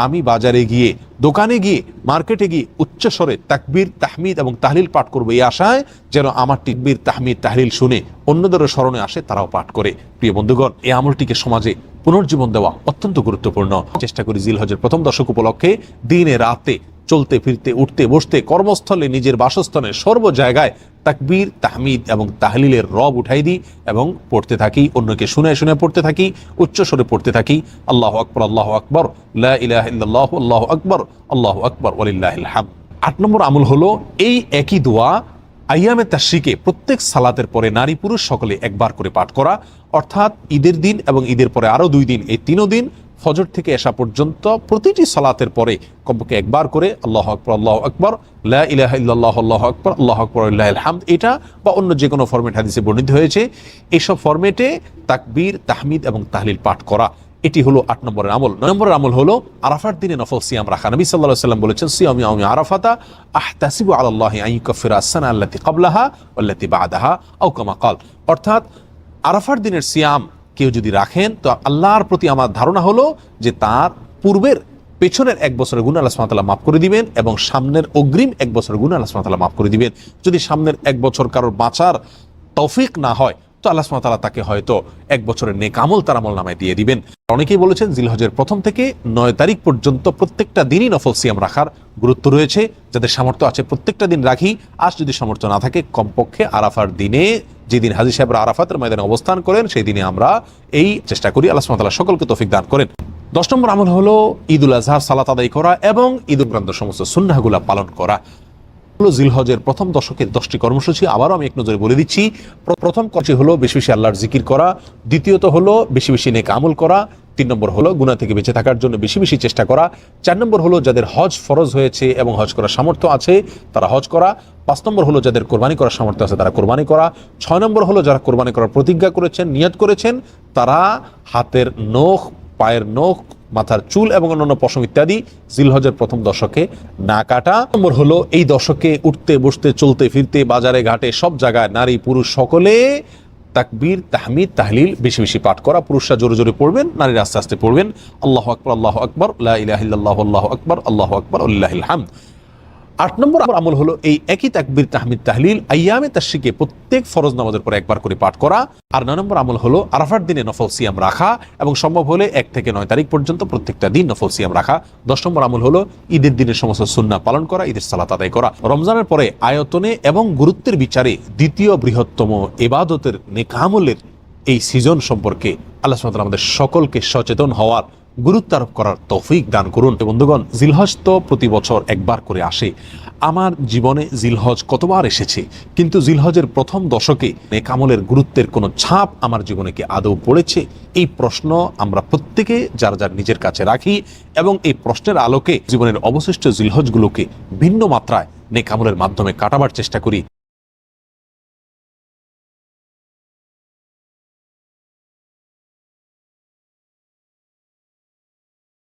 আমি বাজারে গিয়ে, দোকানে গিয়ে, মার্কেটে গিয়ে উচ্চ স্বরে তাকবীর, তাহমিদ এবং তাহলিল পাঠ করবো, এই আশায় যেন আমার তাকবীর, তাহমিদ, তাহলিল শুনে অন্যদেরও স্মরণে আসে, তারাও পাঠ করে। প্রিয় বন্ধুগণ, এই আমলটিকে সমাজে পুনর্জীবন দেওয়া অত্যন্ত গুরুত্বপূর্ণ। চেষ্টা করি জিলহজের প্রথম দশক উপলক্ষে দিনে রাতে চলতে ফিরতে, উঠতে বসতে, কর্মস্থলে, নিজের বাসস্থানে, সর্ব জায়গায় তাকবীর, তাহমিদ এবং তাহলিলের রব উঠাই দিই এবং পড়তে থাকি, অন্যকে শুনে শুনে পড়তে থাকি, উচ্চ স্বরে পড়তে থাকি। আল্লাহু আকবার, আল্লাহু আকবার, লা ইলাহা ইল্লাল্লাহু, আল্লাহু আকবার, আল্লাহু আকবার, ওয়ালিল্লাহিল হামদ। 8 নম্বর আমল হলো এই একই দোয়া আইয়ামে তাশরিকে প্রত্যেক সালাতের পরে নারী পুরুষ সকলে একবার করে পাঠ করা, অর্থাৎ ঈদের দিন এবং ঈদের পরে আরো 2 দিন, এই 3 দিন ফজর থেকে এশা পর্যন্ত প্রতিটি সালাতের পরে কমপক্ষে একবার করে আল্লাহু আকবার, আল্লাহু আকবার, লা ইলাহা ইল্লাল্লাহ, আল্লাহু আকবার, আল্লাহু আকবার, লিল্লাহিল হামদ, এটা বা অন্য যে কোনো ফরম্যাট হাদিসে বর্ণিত হয়েছে, এইসব ফরম্যাটে তাকবীর, তাহমিদ এবং তাহলিল পাঠ করা। এটি হলো 8 নম্বরের আমল। 9 নম্বরের আমল হলো আরাফার দিনে নফল সিয়াম রাখা। নবী সাল্লাল্লাহু আলাইহি ওয়াসাল্লাম বলেছেন, সিয়ামু ইয়াউমি আরাফাতা আহতাসিবু আলাল্লাহি আন ইউকাফিরা আস-সানা আল্লাতী ক্বাবলাহা ওয়াল্লাতী বা'দাহা আও কামা ক্বাল। অর্থাৎ আরাফার দিনের সিয়াম কেউ যদি রাখেন তো আল্লাহর প্রতি আমার ধারণা হলো যে তার পূর্বের পেছনের 1 বছরের গুনাহ আল্লাহ সুবহানাহু ওয়া তাআলা মাফ করে দিবেন এবং সামনের অগ্রিম 1 বছরের গুনাহ আল্লাহ সুবহানাহু ওয়া তাআলা মাফ করে দিবেন। যদি সামনের 1 বছর কারোর বাঁচার তৌফিক না হয় তো আল্লাহ সুবহানাহু ওয়া তাআলা তাকে হয়তো 1 বছরের নেক আমল তার আমলনামায় দিয়ে দিবেন। অনেকেই বলেছেন জিলহজের 1ম থেকে 9 তারিখ পর্যন্ত প্রত্যেকটা দিনই নফল সিয়াম রাখার গুরুত্ব রয়েছে। যাদের সামর্থ্য আছে প্রত্যেকটা দিন রাখি, আর যদি সামর্থ্য না থাকে কমপক্ষে আরাফার দিনে, যেদিন হাজী সাহেবরা আরাফাতের ময়দানে অবস্থান করেন সেই দিনে আমরা এই চেষ্টা করি। আল্লাহ সুবহানাহু ওয়া তাআলা সকলকে তৌফিক দান করেন। 10 নম্বর আমল হলো ঈদুল আজহার সালাত আদায় করা এবং ঈদ উপরান্ত সমস্ত সুন্নাহগুলো পালন করা। হলো জিলহজের 1ম দশকের 10টি কর্মসূচি। আবারও আমি এক নজরে বলে দিচ্ছি। প্রথম কাজটি হলো বেশি বেশি আল্লাহর জিকির করা, দ্বিতীয়ত হলো বেশি বেশি নেক আমল করা, 3 নম্বর হলো গুনাহ থেকে বেঁচে থাকার জন্য বেশি বেশি চেষ্টা করা, 4 নম্বর হলো যাদের হজ ফরজ হয়েছে এবং হজ করার সামর্থ্য আছে তারা হজ করা, 5 নম্বর হলো যাদের কোরবানি করার সামর্থ্য আছে তারা কোরবানি করা, 6 নম্বর হলো যারা কোরবানি করার প্রতিজ্ঞা করেছেন, নিয়ত করেছেন, তারা হাতের নখ, পায়ের নখ, মাথার চুল এবং অন্যান্য পশম ইত্যাদি জিলহজের 1ম দশকে না কাটা। নম্বর হলো এই দশকে উঠতে বসতে চলতে ফিরতে বাজারে ঘাটে সব জায়গায় নারী পুরুষ সকলে তাকবীর তাহমিদ তাহলিল বেশি বেশি পাঠ করা। পুরুষরা জোরে জোরে পড়বেন, নারীরা আস্তে আস্তে পড়বেন। আল্লাহু আকবার, আল্লাহু আকবার, লা ইলাহা ইল্লাল্লাহু, আল্লাহু আকবার, আল্লাহু আকবার, ওয়ালিল্লাহিল হামদ। 8 নম্বর আমল হলো এই একই তাকবীর তাহমিদ তাহলিল আইয়ামে তাশরিকে প্রত্যেক ফরজ নামাজের পর একবার করে পাঠ করা। আর 9 নম্বর আমল হলো আরাফার দিনে নফল সিয়াম রাখা এবং সম্ভব হলে 1 থেকে 9 তারিখ পর্যন্ত প্রত্যেকটা দিন নফল সিয়াম রাখা। 10 নম্বর আমল হলো ঈদের দিনের সমস্ত সুন্নাহ পালন করা, ঈদের সালাত আদায় করা। রমজানের পরে আয়তনে এবং গুরুত্বের বিচারে দ্বিতীয় বৃহত্তম ইবাদতের নেক আমলের এই সিজন সম্পর্কে আল্লাহ সুবহানাহু ওয়া তাআলা আমাদের সকলকে সচেতন হওয়ার, গুরুত্ব আরোপ করার তৌফিক দান করুন। বন্ধুগণ, জিলহজ তো প্রতি বছর একবার করে আসে। আমার জীবনে জিলহজ কতবার এসেছে, কিন্তু জিলহজের 1ম দশকে নেক আমলের গুরুত্বের কোনো ছাপ আমার জীবনে কি আদৌ পড়েছে? এই প্রশ্ন আমরা প্রত্যেকে যার যার নিজের কাছে রাখি এবং এই প্রশ্নের আলোকে জীবনের অবশিষ্ট জিলহজগুলোকে ভিন্ন মাত্রায় নেক আমলের মাধ্যমে কাটাবার চেষ্টা করি।